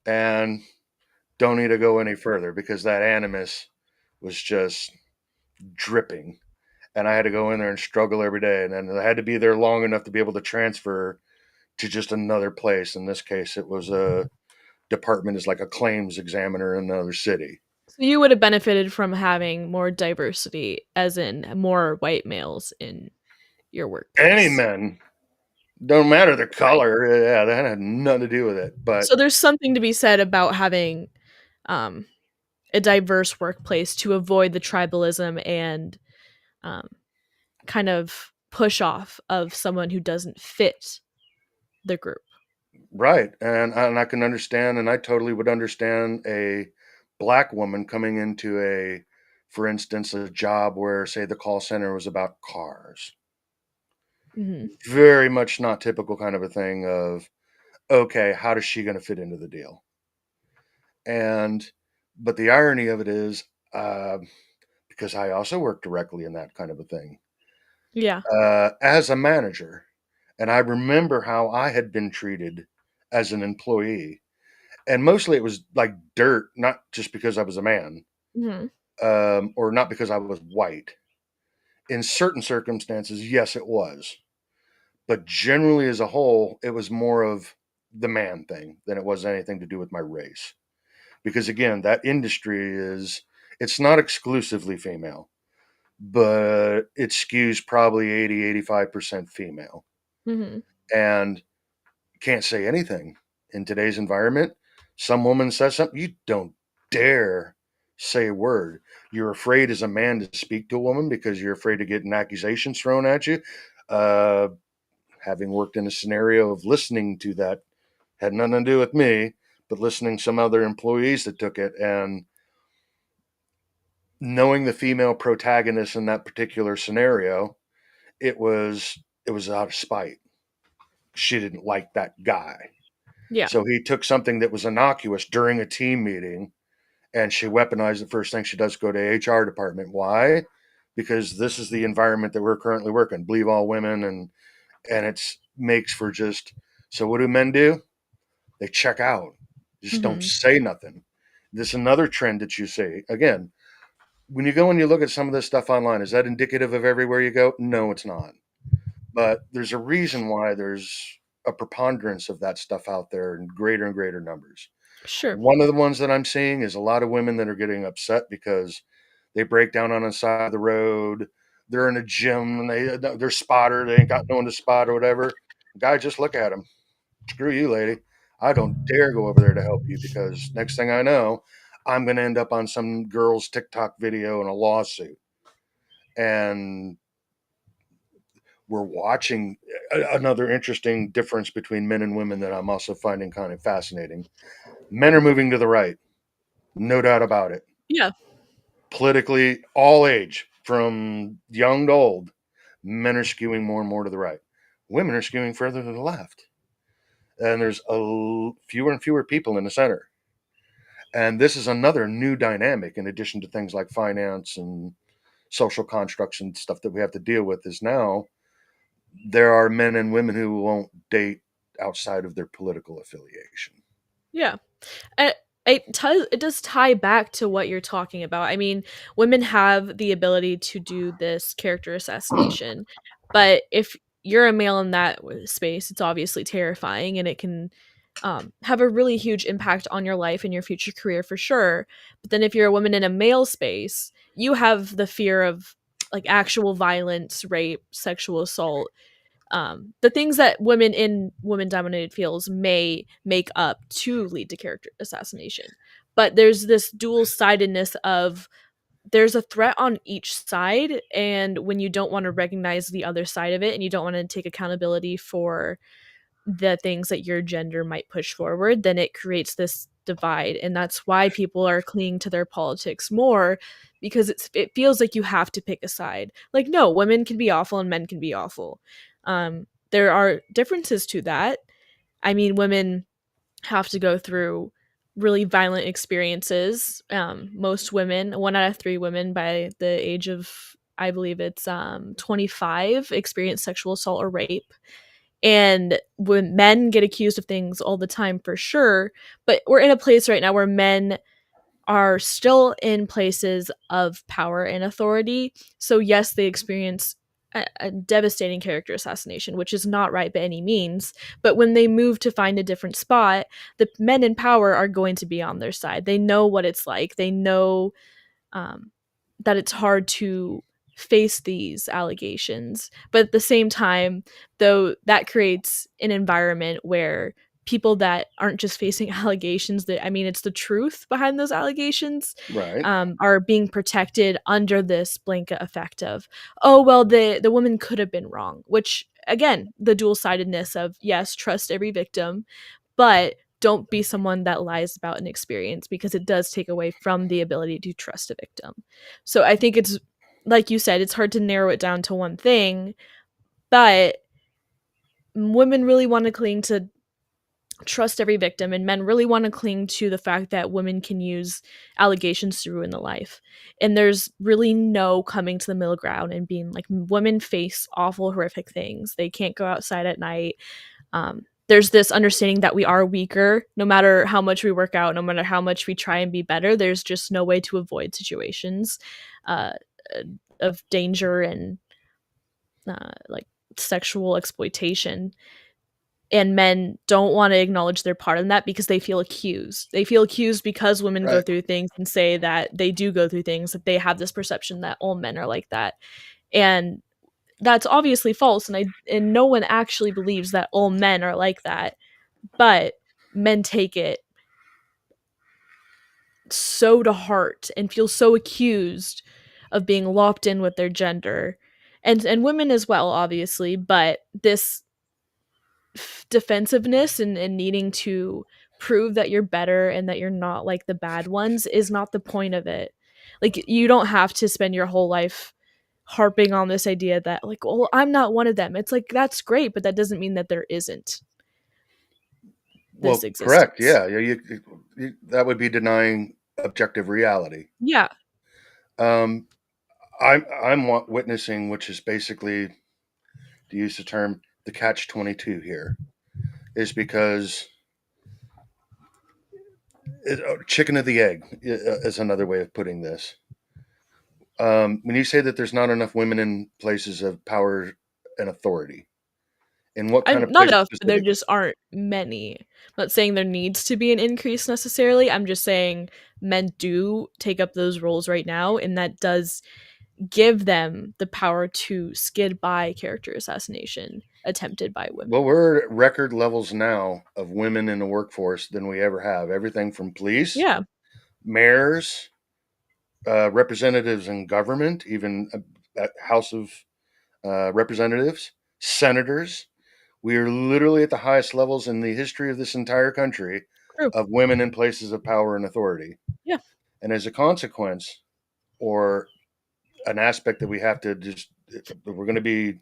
And don't need to go any further because that animus was just dripping. And I had to go in there and struggle every day. And then I had to be there long enough to be able to transfer to just another place. In this case, it was a department as like a claims examiner in another city. So you would have benefited from having more diversity as in more white males in your Any workplace. men, don't matter the Right. color. Yeah, that had nothing to do with it. But So there's something to be said about having um a diverse workplace to avoid the tribalism and um, kind of push off of someone who doesn't fit the group. right, and I can understand, and I totally would understand a black woman coming into a, for instance, a job where, say, the call center was about cars. Hmm. Very much not typical kind of a thing of, okay, how is she going to fit into the deal? And, but the irony of it is, uh, because I also work directly in that kind of a thing, Yeah. as a manager, and I remember how I had been treated as an employee. And mostly it was like dirt, not just because I was a man, Hmm. or not because I was white. In certain circumstances, yes, it was. But generally, as a whole, it was more of the man thing than it was anything to do with my race. Because again, that industry is, it's not exclusively female, but it skews probably 80, 85% female. Hmm. And can't say anything in today's environment. Some woman says something, you don't dare say a word. You're afraid as a man to speak to a woman because you're afraid of getting accusations thrown at you. Uh, Having worked in a scenario of listening to that, had nothing to do with me, but listening to some other employees that took it and knowing the female protagonist in that particular scenario, it was out of spite. She didn't like that guy. Yeah. So he took something that was innocuous during a team meeting and she weaponized the first thing she does go to HR department. Why? Because this is the environment that we're currently working. Believe all women and it's makes for just so what do men do? They check out. Just don't Hmm. say nothing. This is another trend that you see. Again, when you go and you look at some of this stuff online, is that indicative of everywhere you go? No, it's not. But there's a reason why there's a preponderance of that stuff out there in greater and greater numbers. Sure. One of the ones that I'm seeing is a lot of women that are getting upset because they break down on the side of the road. They're in a gym and they're spotter. They ain't got no one to spot or whatever. Guy, just look at them. Screw you, lady. I don't dare go over there to help you because next thing I know, I'm going to end up on some girl's TikTok video in a lawsuit. And we're watching another interesting difference between men and women that I'm also finding kind of fascinating. Men are moving to the right, no doubt about it. Yeah. Politically, all age, from young to old, men are skewing more and more to the right. Women are skewing further to the left. And there's fewer and fewer people in the center. And this is another new dynamic in addition to things like finance and social constructs and stuff that we have to deal with is now there are men and women who won't date outside of their political affiliation. Yeah. Uh, it does tie back to what you're talking about. I mean, women have the ability to do this character assassination, but if you're a male in that space, it's obviously terrifying, and it can have a really huge impact on your life and your future career for sure. But then if you're a woman in a male space, you have the fear of like actual violence, rape, sexual assault, the things that women in women dominated fields may make up to lead to character assassination. But there's this dual sidedness of there's a threat on each side, and when you don't want to recognize the other side of it and you don't want to take accountability for the things that your gender might push forward, then it creates this divide. And that's why people are clinging to their politics more, because it feels like you have to pick a side. Like, no, women can be awful and men can be awful. There are differences to that. I mean, women have to go through really violent experiences. Most women, 1 out of 3 women by the age of, I believe it's 25, experience sexual assault or rape. And when men get accused of things all the time for sure, but we're in a place right now where men are still in places of power and authority. So yes, they experience a devastating character assassination, which is not right by any means. But when they move to find a different spot, the men in power are going to be on their side. They know what it's like. They know um, that it's hard to face these allegations. But at the same time, though, that creates an environment where people that aren't just facing allegations, that I mean, it's the truth behind those allegations, Right. are being protected under this blanket effect of, oh well, the woman could have been wrong, which again, the dual-sidedness of, yes, trust every victim, but don't be someone that lies about an experience, because it does take away from the ability to trust a victim. So I think it's, like you said, it's hard to narrow it down to one thing, but women really want to cling to trust every victim, and men really want to cling to the fact that women can use allegations to ruin the life. And there's really no coming to the middle ground and being like, women face awful, horrific things. They can't go outside at night. There's this understanding that we are weaker no matter how much we work out, no matter how much we try and be better. There's just no way to avoid situations uh, of danger and like sexual exploitation. And men don't want to acknowledge their part in that because they feel accused. They feel accused because women go Right. through things and say that they do go through things, that they have this perception that all men are like that. And that's obviously false, and no one actually believes that all men are like that, but men take it so to heart and feel so accused of being locked in with their gender, and women as well, obviously. But this defensiveness and needing to prove that you're better and that you're not like the bad ones is not the point of it. Like, you don't have to spend your whole life harping on this idea that, like, well, I'm not one of them. It's like, that's great, but that doesn't mean that there isn't this Well, correct. existence. Yeah. That would be denying objective reality. Yeah. Um, I'm witnessing, which is basically, to use the term, the catch 22 here, is because chicken of the egg is another way of putting this. When you say that there's not enough women in places of power and authority, in what kind I'm of not places enough, but there specifically? just aren't many. I'm not saying there needs to be an increase necessarily. I'm just saying men do take up those roles right now, and that does give them the power to skid by character assassination. attempted by Well, women. we're at record levels now of women in the workforce than we ever have. Everything from police, Yeah, mayors, representatives in government, even at House of Representatives, senators. We are literally at the highest levels in the history of this entire country true. of women in places of power and authority. Yeah, And as a consequence, or an aspect that we have to just, we're going to be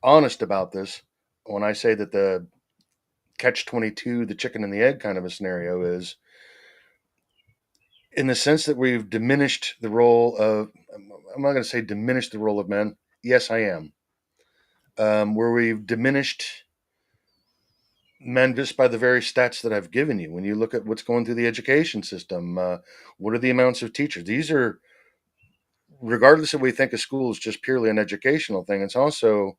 honest about this. When I say that the catch 22, the chicken and the egg kind of a scenario is in the sense that we've diminished the role of, I'm not going to say diminished the role of men. Yes, I am. Where we've diminished men just by the very stats that I've given you. When you look at what's going through the education system, what are the amounts of teachers? These are, regardless of what we think of school is just purely an educational thing, it's also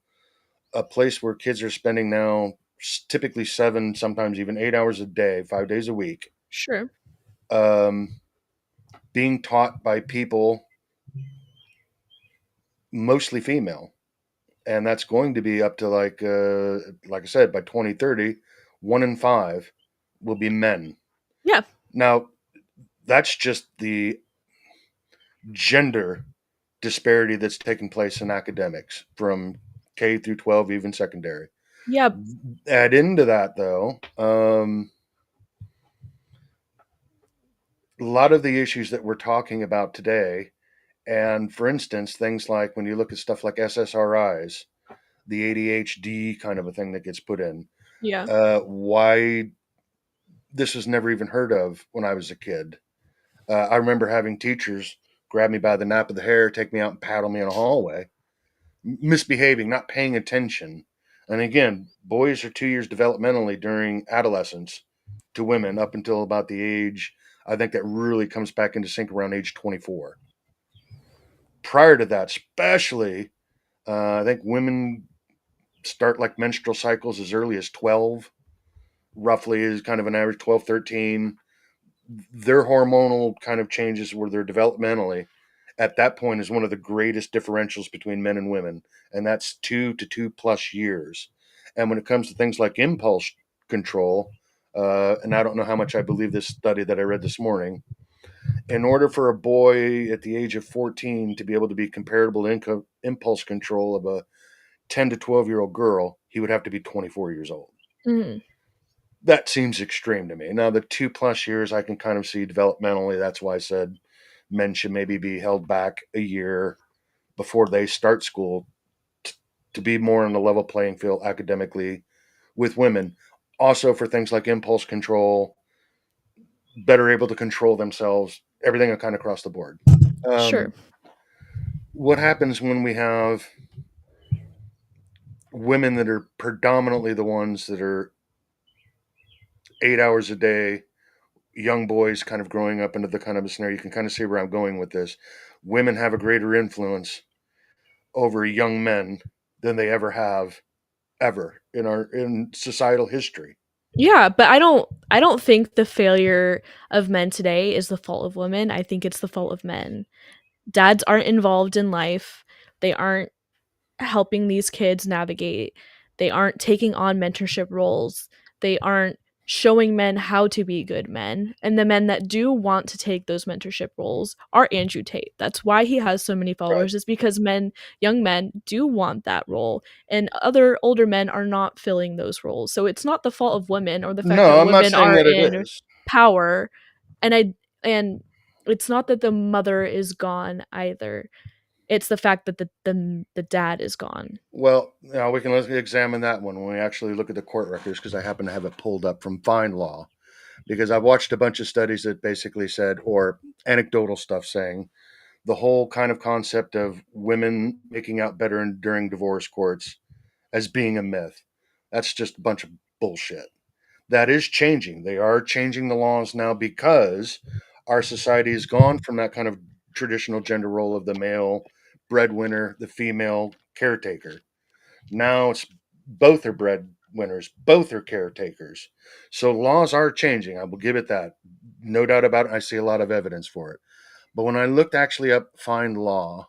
a place where kids are spending now typically 7, sometimes even 8 hours a day, 5 days a week, sure. um, being taught by people mostly female. And that's going to be up to like I said, by 2030, 1 in 5 will be men. Yeah, Now, that's just the gender disparity that's taking place in academics from K through 12, even secondary. yeah, Add into that, though, a lot of the issues that we're talking about today, and for instance, things like when you look at stuff like SSRIs, the ADHD kind of a thing that gets put in, yeah. why this was never even heard of when I was a kid. I remember having teachers grab me by the nape of the hair, take me out and paddle me in a hallway, misbehaving, not paying attention. And again, boys are 2 years developmentally during adolescence to women up until about the age, I think that really comes back into sync around age 24. Prior to that, especially, I think women start like menstrual cycles as early as 12, roughly is kind of an average 12, 13. Their hormonal kind of changes where they're developmentally at that point is one of the greatest differentials between men and women, and that's 2 to 2+ years. And when it comes to things like impulse control, and I don't know how much I believe this study that I read this morning, in order for a boy at the age of 14 to be able to be comparable to impulse control of a 10 to 12-year-old girl, he would have to be 24 years old. Mhm. That seems extreme to me. Now, the 2+ years I can kind of see developmentally. That's why I said men should maybe be held back a year before they start school t- to be more on the level playing field academically with women. Also, for things like impulse control, better able to control themselves, everything kind of across the board. Sure. Um, what happens when we have women that are predominantly the ones that are 8 hours a day, young boys kind of growing up into the kind of a scenario? You can kind of see where I'm going with this. Women have a greater influence over young men than they ever have ever in societal history. Yeah, but I don't think the failure of men today is the fault of women. I think it's the fault of men. Dads aren't involved in life. They aren't helping these kids navigate. They aren't taking on mentorship roles. They aren't showing men how to be good men. And the men that do want to take those mentorship roles are Andrew Tate. That's why he has so many Right. followers, is because young men do want that role. And other older men are not filling those roles. So it's not the fault of women or the fact No, that I'm not women saying are that it in is. power. And it's not that the mother is gone either. It's the fact that the dad is gone. Well, now we can let's examine that one when we actually look at the court records because I happen to have it pulled up from Fine Law because I've watched a bunch of studies that basically said, or anecdotal stuff saying, the whole kind of concept of women making out better during divorce courts as being a myth. That's just a bunch of bullshit. That is changing. They are changing the laws now because our society has gone from that kind of traditional gender role of the male breadwinner, the female caretaker. Now it's both are breadwinners, both are caretakers. So laws are changing. I will give it that. No doubt about it. I see a lot of evidence for it. But when I looked actually up find law,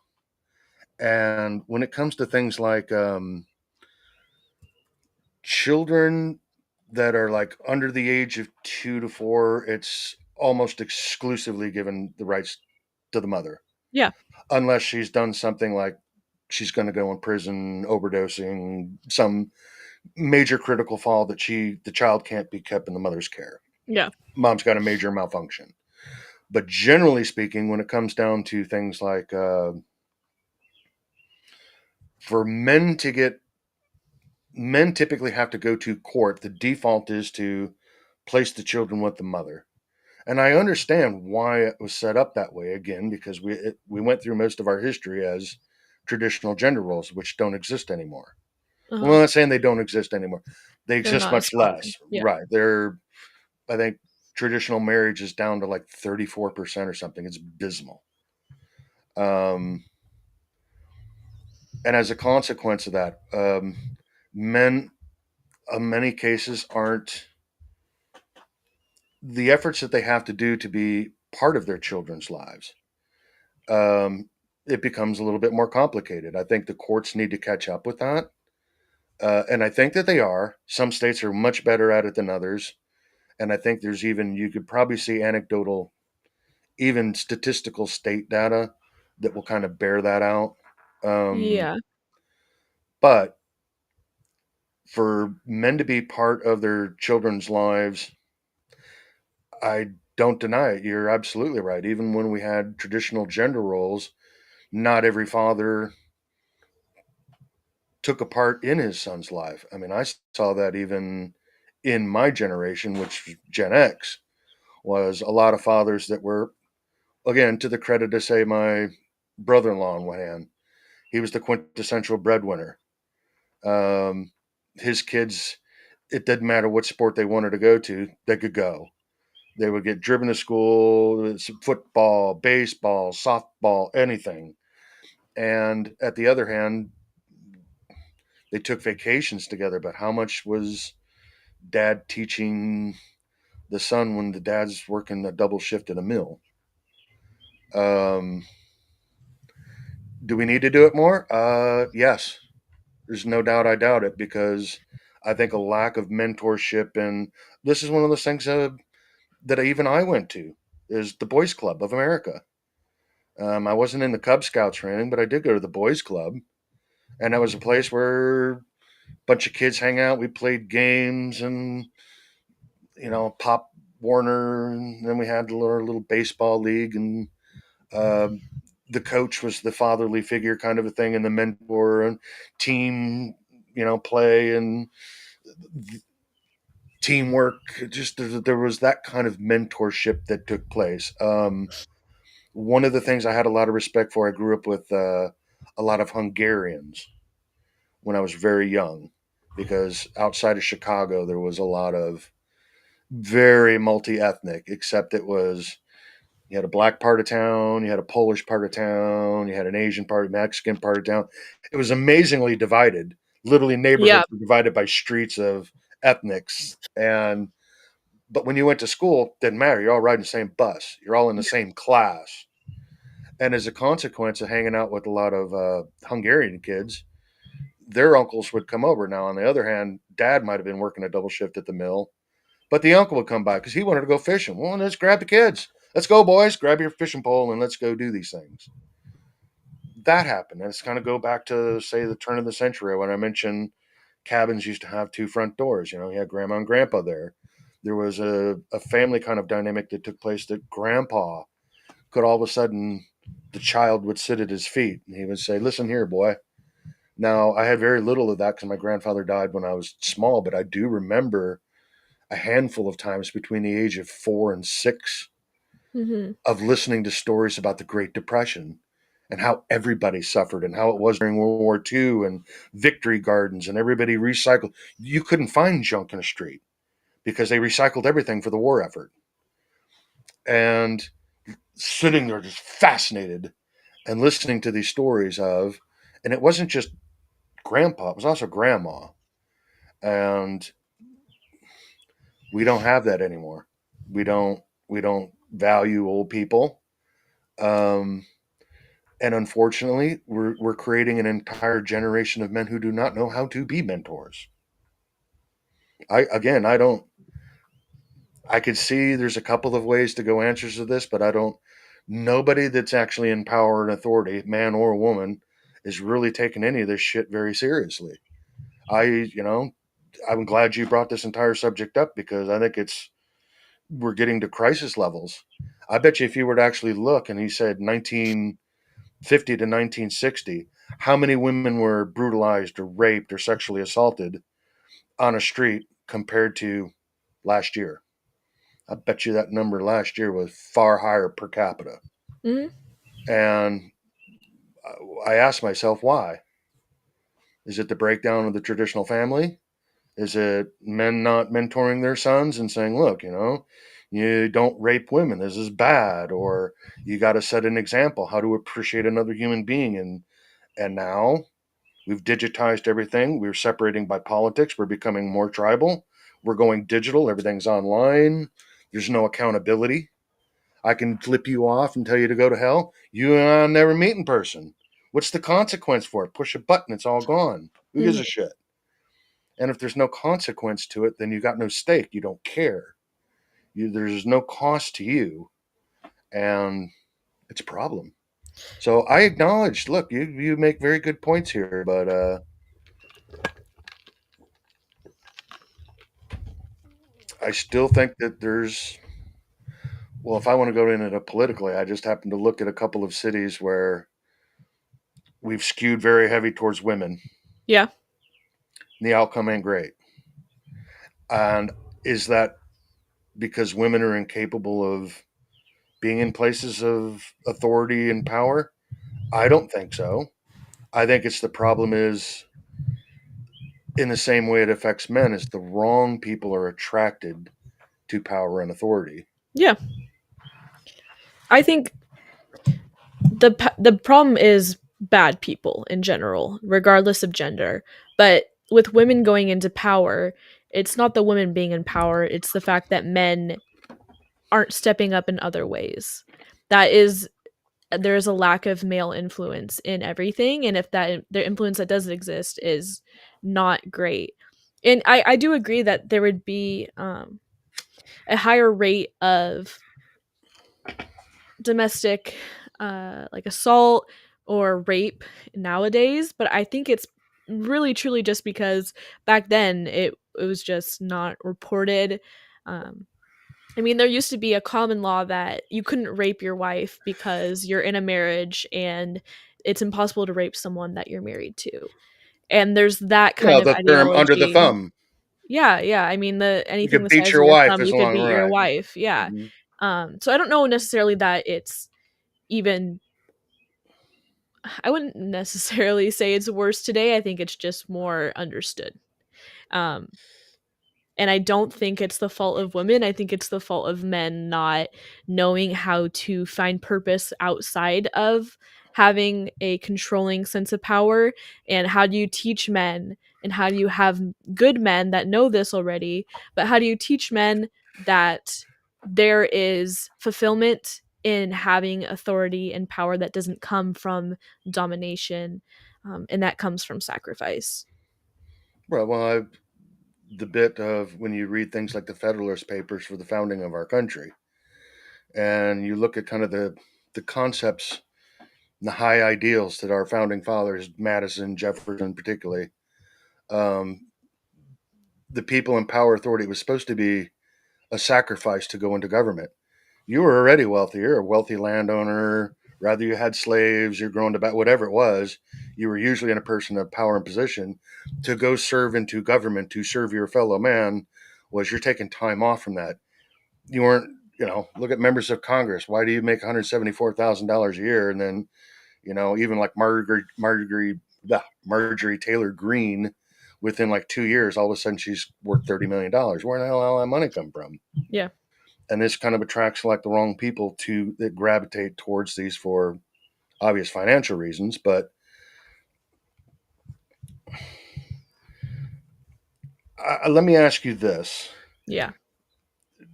and when it comes to things like children that are like under the age of 2 to 4, it's almost exclusively given the rights to the mother, Yeah. unless she's done something like she's going to go in prison overdosing, some major critical fall that the child can't be kept in the mother's care. Yeah. Mom's got a major malfunction. But generally speaking, when it comes down to things like for men typically have to go to court. The default is to place the children with the mother. And I understand why it was set up that way, again, because we went through most of our history as traditional gender roles, which don't exist anymore. Well, Uh-huh. I'm not saying they don't exist anymore. They They're exist not as much common. less. Yeah. Right. I think traditional marriage is down to like 34% or something. It's abysmal. Um, and as a consequence of that, men, in many cases, aren't the efforts that they have to do to be part of their children's lives. Um, it becomes a little bit more complicated. I think the courts need to catch up with that. And I think that they are. Some states are much better at it than others. And I think you could probably see anecdotal, even statistical state data that will kind of bear that out. Um, Yeah. but for men to be part of their children's lives, I don't deny it. You're absolutely right. Even when we had traditional gender roles, not every father took a part in his son's life. I mean, I saw that even in my generation, which was Gen X, was a lot of fathers that were, again, to the credit to say my brother-in-law on one hand, he was the quintessential breadwinner. Um, his kids, it didn't matter what sport they wanted to go to, they could go. They would get driven to school, it's football, baseball, softball, anything. And at the other hand, they took vacations together. But how much was dad teaching the son when the dad's working a double shift in a mill? Um, do we need to do it more? Yes. There's no doubt I doubt it, because I think a lack of mentorship, and this is one of those things that even I went to, is the Boys Club of America. I wasn't in the Cub Scouts or anything, but I did go to the Boys Club, and that was a place where a bunch of kids hang out. We played games and Pop Warner, and then we had our little baseball league, and um, the coach was the fatherly figure kind of a thing, and the mentor and team, play and teamwork. Just there was that kind of mentorship that took place. One of the things I had a lot of respect for, I grew up with a lot of Hungarians when I was very young, because outside of Chicago, there was a lot of very multi ethnic, except it was you had a black part of town, you had a Polish part of town, you had an Asian part, Mexican part of town. It was amazingly divided. Literally, Yeah. neighborhoods were divided by streets of ethnics. And but when you went to school, didn't matter. You're all riding the same bus. You're all in the same class. And as a consequence of hanging out with a lot of Hungarian kids, their uncles would come over. Now, on the other hand, dad might have been working a double shift at the mill, but the uncle would come by because he wanted to go fishing. Well, let's grab the kids. Let's go, boys. Grab your fishing pole and let's go do these things. That happened. And it's kind of go back to, say, the turn of the century when I mentioned cabins used to have two front doors. You had grandma and grandpa there. There was a family kind of dynamic that took place that grandpa could all of a sudden, the child would sit at his feet and he would say, "Listen here, boy." Now, I had very little of that because my grandfather died when I was small, but I do remember a handful of times between the age of 4 and 6 Mhm. of listening to stories about the Great Depression and how everybody suffered and how it was during World War II and victory gardens and everybody recycled. You couldn't find junk in a street because they recycled everything for the war effort. And sitting there just fascinated and listening to these stories and it wasn't just grandpa, it was also grandma. And we don't have that anymore. We don't value old people. Um, and unfortunately, we're creating an entire generation of men who do not know how to be mentors. I don't. I could see there's a couple of ways to go answers to this, but I don't. Nobody that's actually in power and authority, man or woman, is really taking any of this shit very seriously. You know, I'm glad you brought this entire subject up because I think we're getting to crisis levels. I bet you if you were to actually look, and he said 1950 to 1960, how many women were brutalized or raped or sexually assaulted on a street compared to last year? I bet you that number last year was far higher per capita. Hmm. And I asked myself, why? Is it the breakdown of the traditional family? Is it men not mentoring their sons and saying, look, you don't rape women. This is bad. Or you got to set an example how to appreciate another human being. And now we've digitized everything. We're separating by politics. We're becoming more tribal. We're going digital. Everything's online. There's no accountability. I can flip you off and tell you to go to hell. You and I'll never meet in person. What's the consequence for it? Push a button, it's all gone. Who gives Hmm. a shit? And if there's no consequence to it, then you got no stake. You don't care. There's no cost to you, and it's a problem. So I acknowledge. Look, you make very good points here, but I still think that there's. Well, if I want to go into it politically, I just happen to look at a couple of cities where we've skewed very heavy towards women, Yeah. and the outcome ain't great. And is that because women are incapable of being in places of authority and power? I don't think so. I think it's the problem is in the same way it affects men is the wrong people are attracted to power and authority. Yeah. I think the problem is bad people in general, regardless of gender. But with women going into power, it's not the women being in power, it's the fact that men aren't stepping up in other ways. That is, there's a lack of male influence in everything, and if that the influence that does exist is not great. And I do agree that there would be a higher rate of domestic like assault or rape nowadays, but I think it's really truly just because back then it was just not reported. um I mean, there used to be a common law that you couldn't rape your wife because you're in a marriage and it's impossible to rape someone that you're married to. And there's that kind Well, of the term under the ideology. thumb. Yeah, yeah. I mean, the You anything can the beat size of your your wife thumb, as you could long beat your right. wife. Yeah. Mm-hmm. So I don't know necessarily that it's even, I wouldn't necessarily say it's worse today. I think it's just more understood. Um, and I don't think it's the fault of women. I think it's the fault of men not knowing how to find purpose outside of having a controlling sense of power. And how do you teach men, and how do you have good men that know this already, but how do you teach men that there is fulfillment in having authority and power that doesn't come from domination, and that comes from sacrifice. Well, the bit of when you read things like the Federalist Papers for the founding of our country, and you look at kind of the concepts, the high ideals that our founding fathers, Madison, Jefferson, particularly, um, the people in power authority was supposed to be a sacrifice to go into government. You were already wealthy. You're a wealthy landowner. Rather you had slaves, you're growing about whatever it was. You were usually in a person of power and position to go serve into government to serve your fellow man. Was you're taking time off from that. You weren't. Look at members of Congress. Why do you make $174,000 a year, and then even like Marjorie Taylor Greene, within like 2 years, all of a sudden she's worth $30 million. Where the hell all that money come from? Yeah. And this kind of attracts like the wrong people to that gravitate towards these for obvious financial reasons. But let me ask you this: Yeah.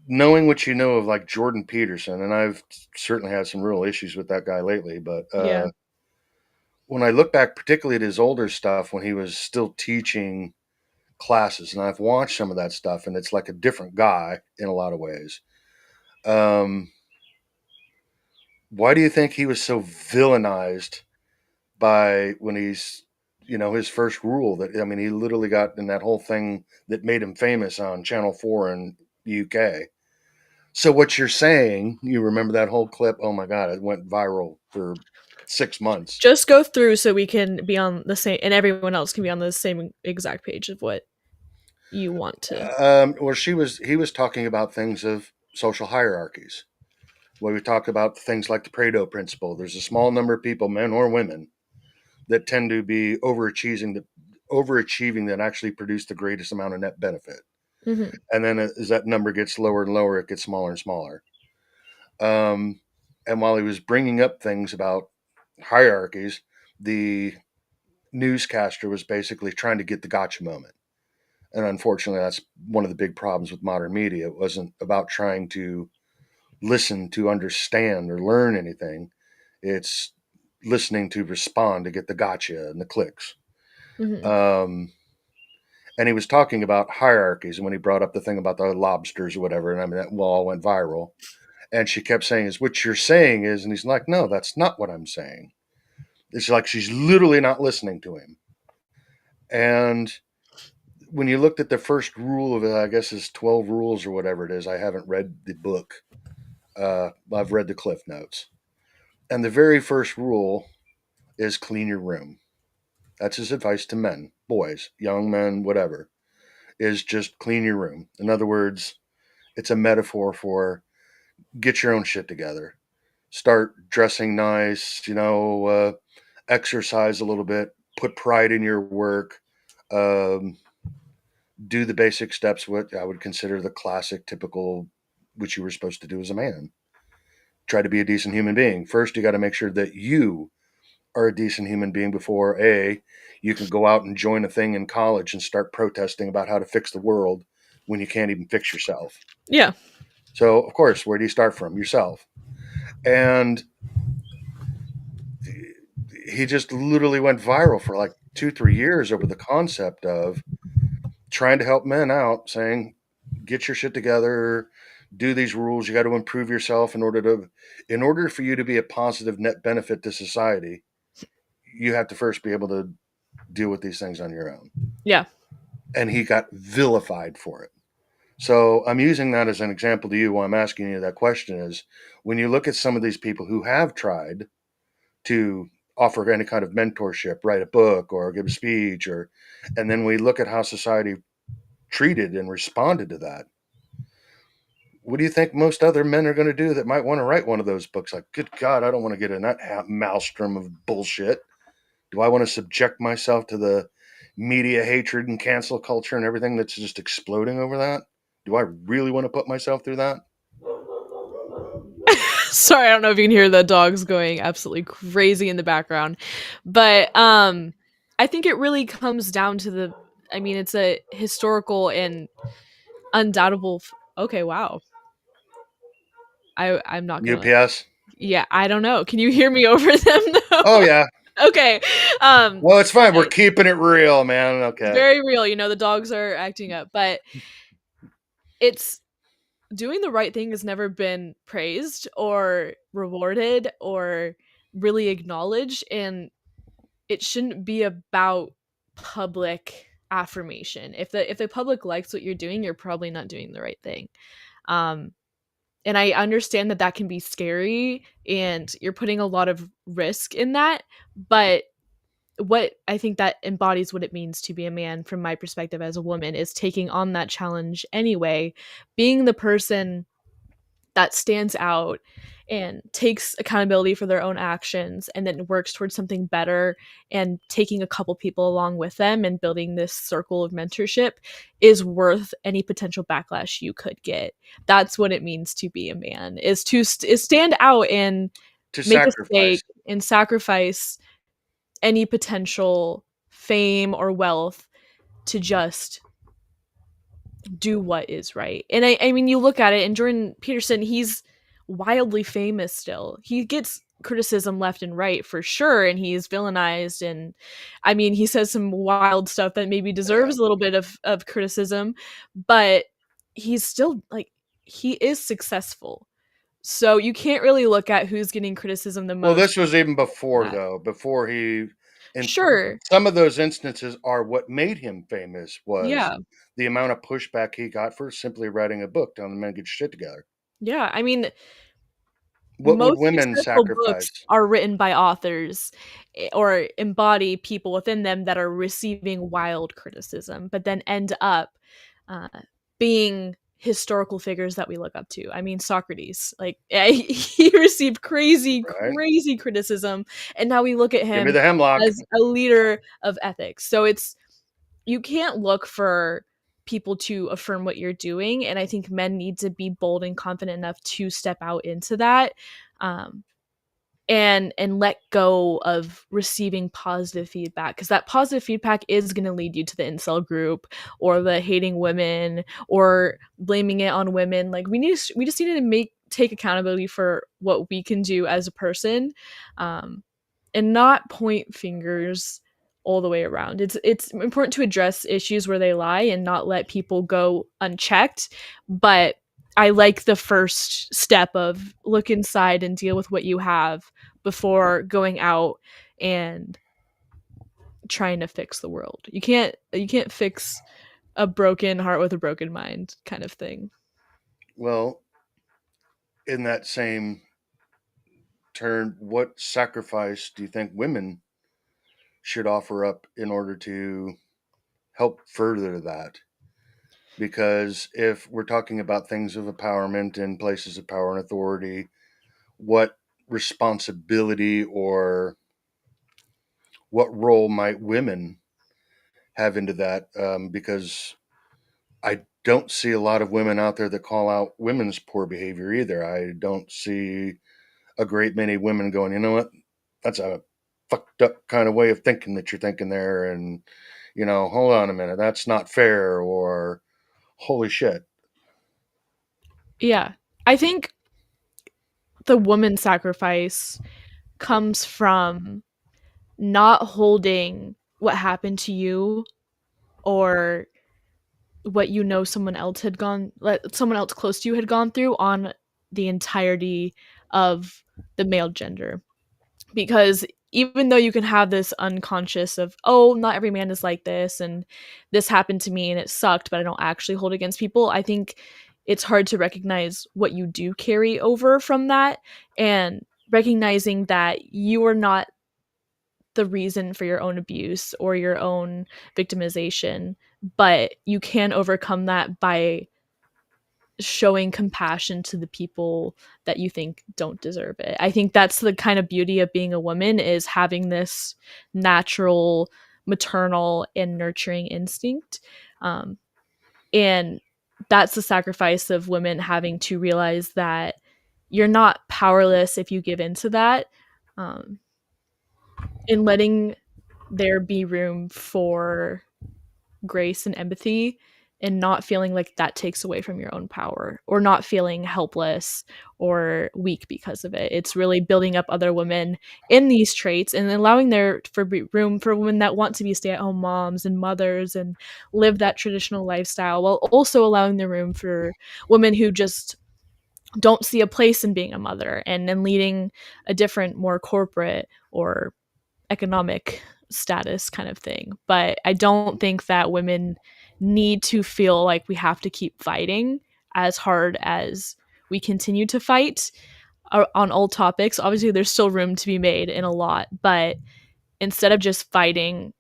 knowing what you know of like Jordan Peterson, and I've certainly had some real issues with that guy lately, but Yeah. when I look back, particularly at his older stuff when he was still teaching classes, and I've watched some of that stuff, and it's like a different guy in a lot of ways. Um, why do you think he was so villainized by when he's, his first rule? That, I mean, he literally got in that whole thing that made him famous on Channel 4 in the UK. So what you're saying, you remember that whole clip? Oh my god, it went viral for 6 months. Just go through so we can be on the same, and everyone else can be on the same exact page of what you want to. Or he was talking about things of social hierarchies. Where we talk about things like the Pareto principle. There's a small number of people, men or women, that tend to be overachieving that actually produce the greatest amount of net benefit. Mm-hmm. And then as that number gets lower and lower, it gets smaller and smaller. Um, and while he was bringing up things about hierarchies, the newscaster was basically trying to get the gotcha moment. And unfortunately, that's one of the big problems with modern media. It wasn't about trying to listen to understand or learn anything. It's listening to respond to get the gotcha and the clicks. Mm-hmm. Um, and he was talking about hierarchies. And when he brought up the thing about the lobsters or whatever, and I mean, that all went viral. And she kept saying, "Is what you're saying is," and he's like, "No, that's not what I'm saying." It's like she's literally not listening to him. And when you looked at the first rule of it, I guess it's 12 rules or whatever it is. I haven't read the book. I've read the Cliff Notes. And the very first rule is clean your room. That's his advice to men, boys, young men, whatever, is just clean your room. In other words, it's a metaphor for get your own shit together. Start dressing nice, exercise a little bit, put pride in your work, um, do the basic steps, what I would consider the classic, typical, which you were supposed to do as a man. Try to be a decent human being. First, you got to make sure that you are a decent human being before you can go out and join a thing in college and start protesting about how to fix the world when you can't even fix yourself. Yeah. So, of course, where do you start from? Yourself. And he just literally went viral for like 2-3 years over the concept of trying to help men out, saying, get your shit together, do these rules. You got to improve yourself in order for you to be a positive net benefit to society. You have to first be able to deal with these things on your own. Yeah. And he got vilified for it. So I'm using that as an example to you why I'm asking you that question is when you look at some of these people who have tried to offer any kind of mentorship, write a book or give a speech, and then we look at how society treated and responded to that. What do you think most other men are going to do that might want to write one of those books? Like, good God, I don't want to get in that maelstrom of bullshit. Do I want to subject myself to the media hatred and cancel culture and everything that's just exploding over that? Do I really want to put myself through that? Sorry, I don't know if you can hear the dogs going absolutely crazy in the background. But I think it really comes down to it's a historical and undoubtable okay, wow. I'm not gonna. UPS? Yeah, I don't know. Can you hear me over them Oh, though? yeah. Okay. Well, it's fine. We're I- keeping it real, man. Okay. very real. The dogs are acting up, but it's doing the right thing has never been praised or rewarded or really acknowledged, and it shouldn't be about public affirmation. If the public likes what you're doing, you're probably not doing the right thing. Um, and I understand that that can be scary, and you're putting a lot of risk in that, but what I think that embodies what it means to be a man from my perspective as a woman is taking on that challenge anyway, being the person that stands out and takes accountability for their own actions and then works towards something better and taking a couple people along with them and building this circle of mentorship is worth any potential backlash you could get. That's what it means to be a man, is stand out and To make a sacrifice. stake and sacrifice any potential fame or wealth to just do what is right. And I mean, you look at it, and Jordan Peterson, he's wildly famous still. He gets criticism left and right for sure, and he's villainized, and I mean, he says some wild stuff that maybe Yeah. deserves a little bit of criticism, but he's still like he is successful. So you can't really look at who's getting criticism the Well, most this was even before, that. though, before he and Sure. some of those instances are what made him famous was Yeah. the amount of pushback he got for simply writing a book telling the men to get shit together. Yeah. I mean, What would most women successful books sacrifice? are written by authors or embody people within them that are receiving wild criticism, but then end up uh, being historical figures that we look up to. I mean, Socrates, like he received crazy, Right? crazy criticism, and now we look at Give me him the hemlock. as a leader of ethics. So it's you can't look for people to affirm what you're doing, and I think men need to be bold and confident enough to step out into that, um, and let go of receiving positive feedback, because that positive feedback is going to lead you to the incel group or the hating women or blaming it on women. Like we just need to take accountability for what we can do as a person, um, and not point fingers all the way around. It's important to address issues where they lie and not let people go unchecked, but I like the first step of look inside and deal with what you have before going out and trying to fix the world. You can't fix a broken heart with a broken mind kind of thing. Well, in that same turn, what sacrifice do you think women should offer up in order to help further that? Because if we're talking about things of empowerment and places of power and authority, what responsibility or what role might women have into that? Because I don't see a lot of women out there that call out women's poor behavior either. I don't see a great many women going, you know what, that's a fucked up kind of way of thinking that you're thinking there. And, hold on a minute, that's not fair, or holy shit. Yeah. I think the woman sacrifice comes from not holding what happened to you or what someone else had gone let someone else close to you had gone through on the entirety of the male gender, because even though you can have this unconscious of, oh, not every man is like this and this happened to me and it sucked, but I don't actually hold against people, I think it's hard to recognize what you do carry over from that, and recognizing that you are not the reason for your own abuse or your own victimization, but you can overcome that by showing compassion to the people that you think don't deserve it. I think that's the kind of beauty of being a woman, is having this natural maternal and nurturing instinct. And that's the sacrifice of women having to realize that you're not powerless if you give into that, um, and letting there be room for grace and empathy, and not feeling like that takes away from your own power or not feeling helpless or weak because of it. It's really building up other women in these traits and allowing there for room for women that want to be stay-at-home moms and mothers and live that traditional lifestyle, while also allowing the room for women who just don't see a place in being a mother and then leading a different, more corporate or economic status kind of thing. But I don't think that women need to feel like we have to keep fighting as hard as we continue to fight on all topics. Obviously, there's still room to be made in a lot, but instead of just fighting,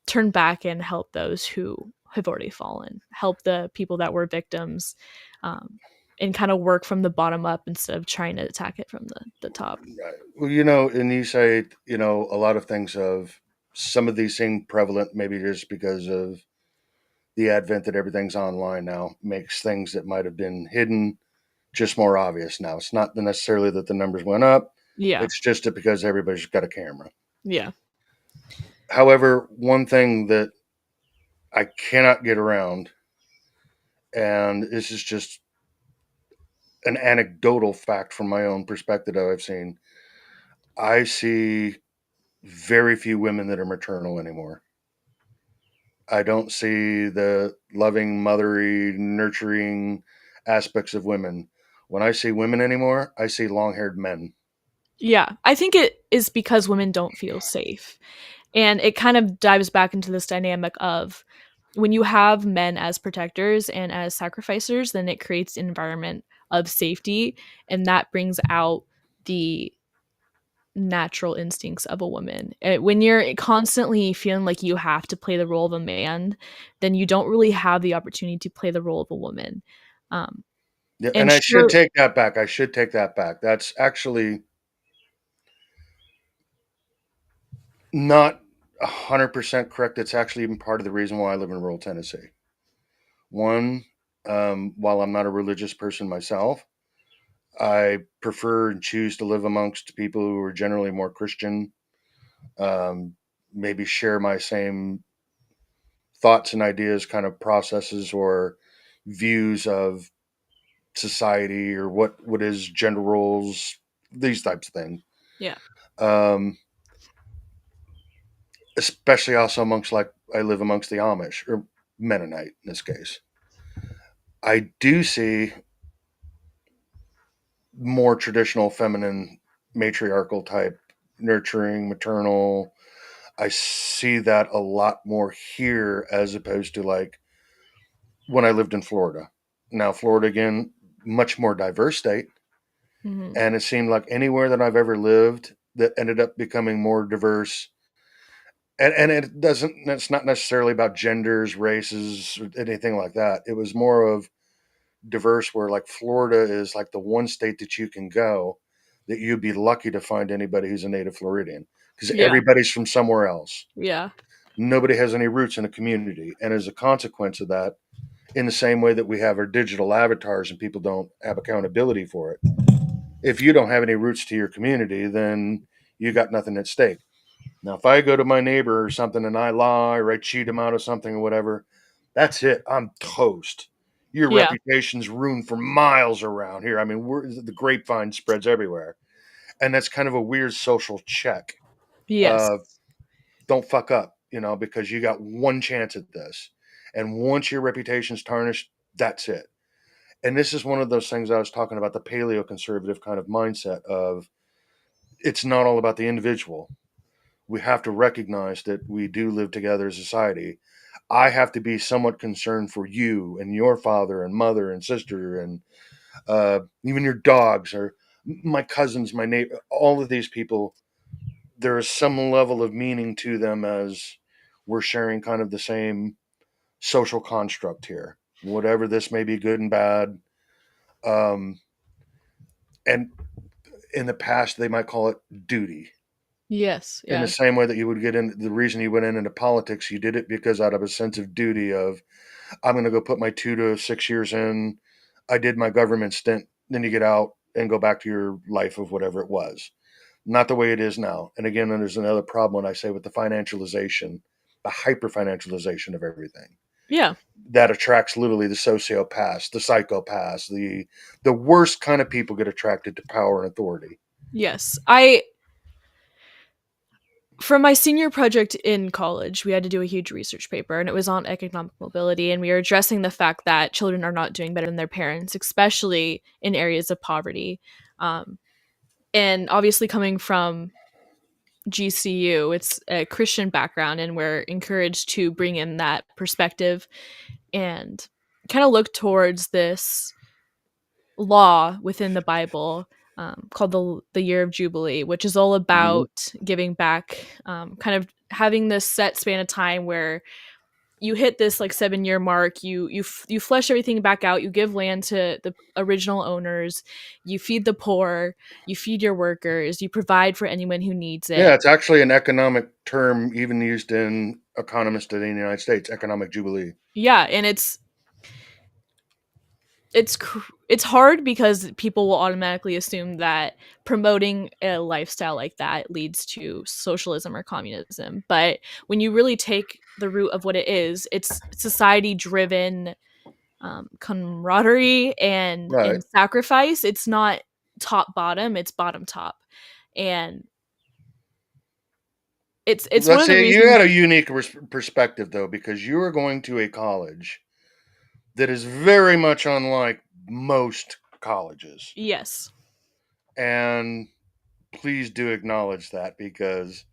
turn back and help those who have already fallen, help the people that were victims, um, and kind of work from the bottom up instead of trying to attack it from the top. Right. Well, and you say, a lot of things of some of these seem prevalent, maybe just because of the advent that everything's online now makes things that might have been hidden just more obvious now. It's not necessarily that the numbers went up, Yeah. it's just that because everybody's got a camera. Yeah. However, one thing that I cannot get around, and this is just an anecdotal fact from my own perspective that I've seen, I see very few women that are maternal anymore. I don't see the loving, mothery, nurturing aspects of women. When I see women anymore, I see long haired men. Yeah, I think it is because women don't feel safe. And it kind of dives back into this dynamic of when you have men as protectors and as sacrificers, then it creates an environment of safety, and that brings out the natural instincts of a woman. When you're constantly feeling like you have to play the role of a man, then you don't really have the opportunity to play the role of a woman. Um, Yeah, and and I should sure, take that back. I should take that back. That's actually not 100% correct. It's actually even part of the reason why I live in rural Tennessee. One, while I'm not a religious person myself, I prefer and choose to live amongst people who are generally more Christian, um, maybe share my same thoughts and ideas, kind of processes or views of society or what is gender roles, these types of things. yeah, Um, Especially also amongst like I live amongst the Amish or Mennonite in this case. I do see more traditional feminine matriarchal type nurturing maternal. I see that a lot more here as opposed to like when I lived in Florida. Now Florida again, much more diverse state, hmm, and it seemed like anywhere that I've ever lived that ended up becoming more diverse. And it doesn't. It's not necessarily about genders, races, or anything like that. It was more of diverse, where like Florida is like the one state that you can go that you'd be lucky to find anybody who's a native Floridian because yeah, everybody's from somewhere else. yeah, Nobody has any roots in a community, and as a consequence of that, in the same way that we have our digital avatars and people don't have accountability for it, if you don't have any roots to your community, then you got nothing at stake. Now, if I go to my neighbor or something and I lie or I cheat him out of something or whatever, that's it. I'm toast. Your yeah, reputation's ruined for miles around here. I mean, the grapevine spreads everywhere. And that's kind of a weird social check. yes, Uh, don't fuck up, because you got one chance at this. And once your reputation's tarnished, that's it. And this is one of those things I was talking about, the paleo conservative kind of mindset of it's not all about the individual. We have to recognize that we do live together as a society. I have to be somewhat concerned for you and your father and mother and sister and even your dogs or my cousins, my neighbor, all of these people. There is some level of meaning to them as we're sharing kind of the same social construct here, whatever this may be, good and bad. Um, and in the past, they might call it duty. yes, In the yeah, same way that you would get in, the reason you went into politics, you did it because out of a sense of duty of I'm going to go put my 2 to 6 years in. I did my government stint. Then you get out and go back to your life of whatever it was. Not the way it is now. And again, then there's another problem when I say with the financialization, the hyper financialization of everything yeah, that attracts literally the sociopaths, the psychopaths, the worst kind of people get attracted to power and authority. yes. I For my senior project in college, we had to do a huge research paper, and it was on economic mobility. And we were addressing the fact that children are not doing better than their parents, especially in areas of poverty. Um, and obviously, coming from GCU, it's a Christian background, and we're encouraged to bring in that perspective and kind of look towards this law within the Bible called the Year of Jubilee, which is all Mm-hmm. about giving back, kind of having this set span of time where you hit this like 7 year mark, you flesh everything back out, you give land to the original owners, you feed the poor, you feed your workers, you provide for anyone who needs Yeah, it. it's actually an economic term even used in economists in the United States, economic jubilee. Yeah, and it's hard because people will automatically assume that promoting a lifestyle like that leads to socialism or communism, but when you really take the root of what it is, it's society driven, camaraderie and Right. sacrifice. It's not top bottom, it's bottom top. And it's one Let's of the say you had reasons. a unique perspective though, because you are going to a college that is very much unlike most colleges, Yes. and please do acknowledge that because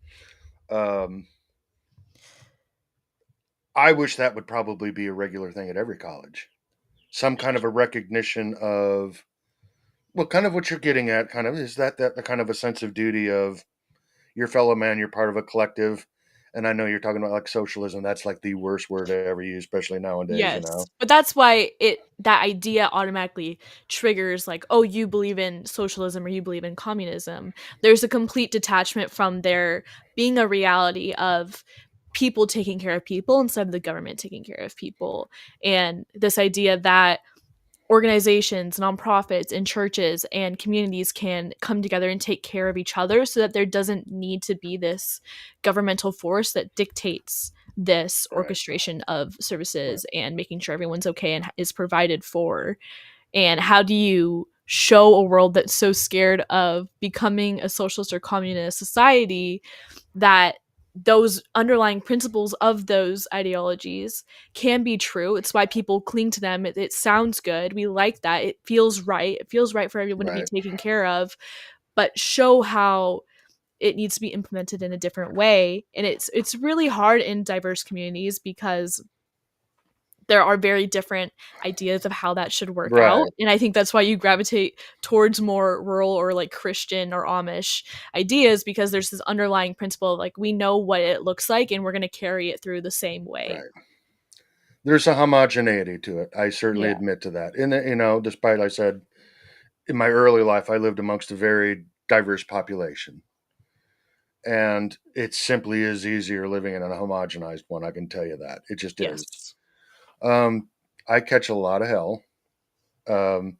um, I wish that would probably be a regular thing at every college. Some kind of a recognition of, well, kind of what you're getting at, kind of is that the kind of a sense of duty of your fellow man, you're part of a collective. And I know you're talking about like socialism. That's like the worst word to ever use, especially nowadays, you know? Yes. But that's why that idea automatically triggers like, oh, you believe in socialism or you believe in communism. There's a complete detachment from there being a reality of people taking care of people instead of the government taking care of people. And this idea that organizations, nonprofits, and churches and communities can come together and take care of each other so that there doesn't need to be this governmental force that dictates this Right, orchestration of right, services and making sure everyone's okay and is provided for. And how do you show a world that's so scared of becoming a socialist or communist society that those underlying principles of those ideologies can be true. It's why people cling to them. It sounds good. We like that. It feels right. It feels right for everyone to be right. taken care of, but show how it needs to be implemented in a different way. And it's really hard in diverse communities because there are very different ideas of how that should work out. Right. And I think that's why you gravitate towards more rural or like Christian or Amish ideas because there's this underlying principle of like we know what it looks like and we're going to carry it through the same way. Right. There's a homogeneity to it. I certainly Yeah. admit to that. And, you know, despite I said in my early life, I lived amongst a very diverse population. And it simply is easier living in a homogenized one. I can tell you that. It just is. Yes. Um, I catch a lot of hell. Um,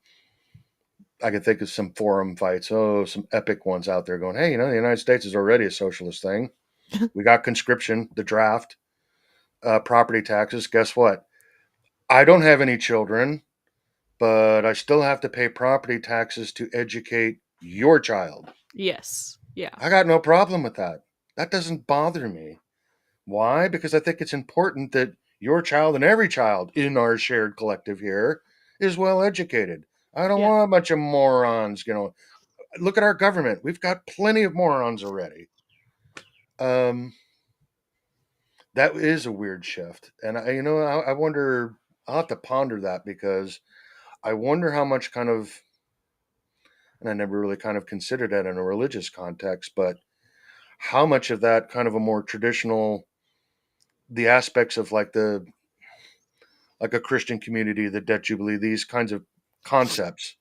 I can think of some forum fights. Oh, some epic ones out there going, hey, you know, the United States is already a socialist thing. We got conscription, the draft, property taxes. Guess what? I don't have any children, but I still have to pay property taxes to educate your child. Yes. Yeah. I got no problem with that. That doesn't bother me. Why? Because I think it's important that your child and every child in our shared collective here is well educated. I don't Yeah. want a bunch of morons, you know. Look at our government. We've got plenty of morons already. Um, that is a weird shift. And I, you know, I wonder, I'll have to ponder that because I wonder how much kind of, and I never really kind of considered that in a religious context, but how much of that kind of a more traditional, the aspects of like the, like a Christian community, the debt jubilee, these kinds of concepts.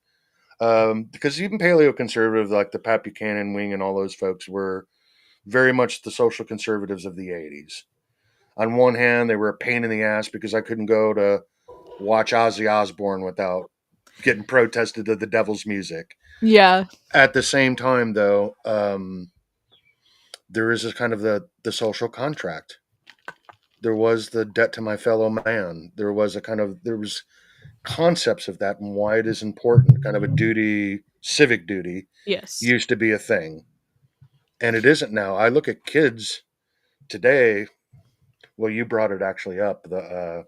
Because even paleo conservative, like the Pat Buchanan wing and all those folks, were very much the social conservatives of the 80s. On one hand, they were a pain in the ass because I couldn't go to watch Ozzy Osbourne without getting protested to the devil's music. Yeah. At the same time, though, there is a kind of the social contract. There was the debt to my fellow man. There was a kind of there was concepts of that and why it is important. Kind of a duty, civic duty, Yes. used to be a thing, and it isn't now. I look at kids today. Well, you brought it actually up. The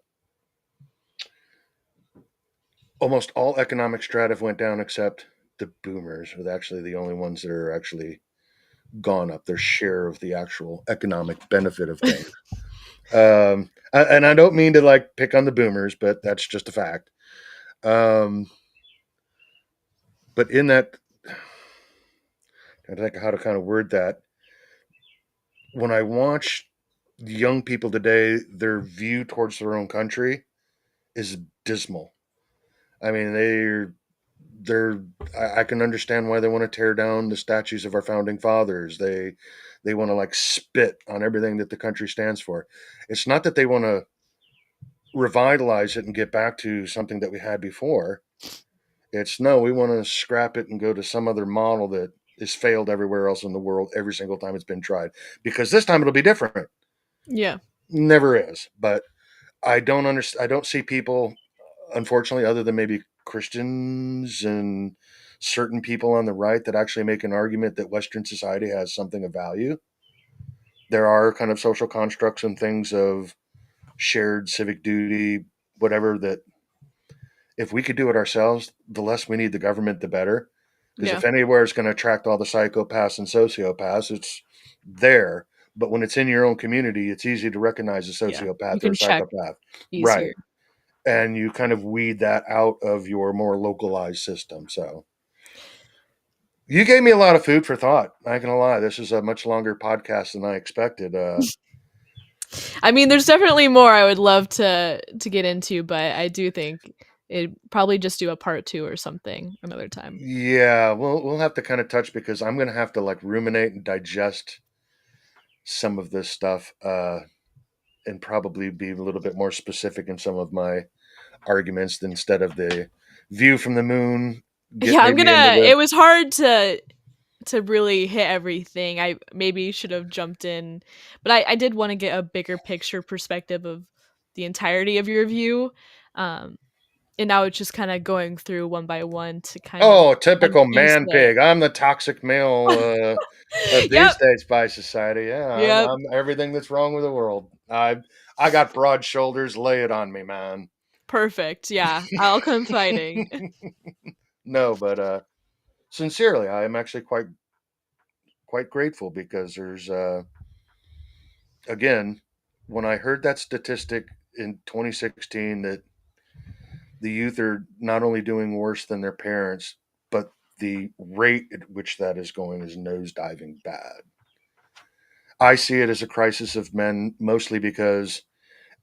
almost all economic strata went down except the boomers are actually the only ones that are actually gone up their share of the actual economic benefit of things. And I don't mean to like pick on the boomers, but that's just a fact. Um, but in that, I think how to kind of word that. When I watch young people today, their view towards their own country is dismal. I mean, they're I can understand why they want to tear down the statues of our founding fathers. They want to like spit on everything that the country stands for. It's not that they want to revitalize it and get back to something that we had before. It's no, we want to scrap it and go to some other model that is failed everywhere else in the world every single time it's been tried. Because this time it'll be different. Yeah. Never is. But I don't understand. I don't see people, unfortunately, other than maybe Christians and certain people on the right that actually make an argument that Western society has something of value. There are kind of social constructs and things of shared civic duty, whatever, that if we could do it ourselves, the less we need the government, the better. Because Yeah. if anywhere is going to attract all the psychopaths and sociopaths, it's there. But when it's in your own community, it's easy to recognize a Yeah. You sociopath or a can check psychopath. easier. Right. And you kind of weed that out of your more localized system. So you gave me a lot of food for thought. Not gonna lie, this is a much longer podcast than I expected. I mean, there's definitely more I would love to get into, but I do think it probably just do a part 2 or something another time. Yeah, we'll have to kind of touch because I'm gonna have to like ruminate and digest some of this stuff, and probably be a little bit more specific in some of my arguments instead of the view from the moon Yeah, I'm getting me into gonna the. it was hard to really hit everything. I maybe should have jumped in, but I did want to get a bigger picture perspective of the entirety of your review. Um, and now it's just kind of going through one by one to kind of Oh, typical piece man the pig. I'm the toxic male of these Yep, days by society. Yeah, yep, I'm everything that's wrong with the world. I got broad shoulders. Lay it on me, man. perfect. Yeah, I'll come fighting. No, but sincerely, I am actually quite grateful because there's again, when I heard that statistic in 2016 that the youth are not only doing worse than their parents, but the rate at which that is going is nosediving bad. I see it as a crisis of men, mostly because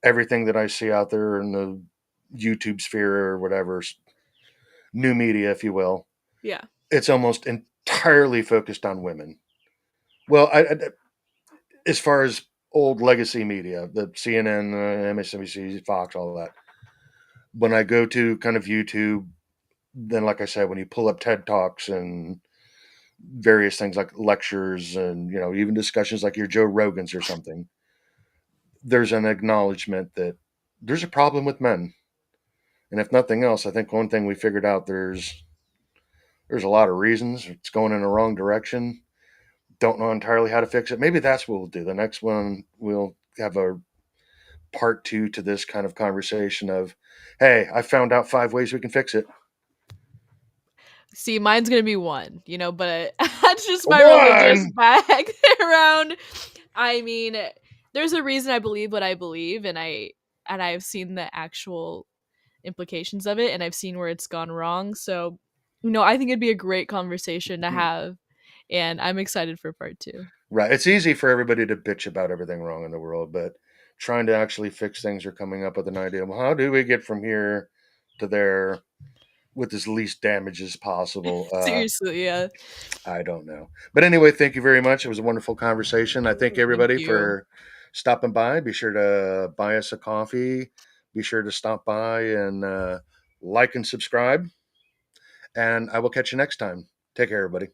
everything that I see out there in the YouTube sphere or whatever, new media, if you will, Yeah, it's almost entirely focused on women. Well, as far as old legacy media, the CNN, MSNBC, Fox, all that. When I go to kind of YouTube, then like I said, when you pull up TED Talks and various things like lectures and even discussions like your Joe Rogans or something, there's an acknowledgement that there's a problem with men. And if nothing else, I think one thing we figured out there's a lot of reasons it's going in the wrong direction. Don't know entirely how to fix it. Maybe that's what we'll do. The next one we'll have a part two to this kind of conversation of, hey, I found out 5 ways we can fix it. see, mine's gonna be one, but that's just my religious One. background. I mean, there's a reason I believe what I believe, and I've seen the actual implications of it, and I've seen where it's gone wrong. So, I think it'd be a great conversation to have, and I'm excited for part 2. Right. It's easy for everybody to bitch about everything wrong in the world, but trying to actually fix things or coming up with an idea, well, how do we get from here to there with as least damage as possible? Seriously, yeah. I don't know. But anyway, thank you very much. It was a wonderful conversation. I thank Thank everybody you. for stopping by. Be sure to buy us a coffee. Be sure to stop by and like and subscribe. And I will catch you next time. Take care, everybody.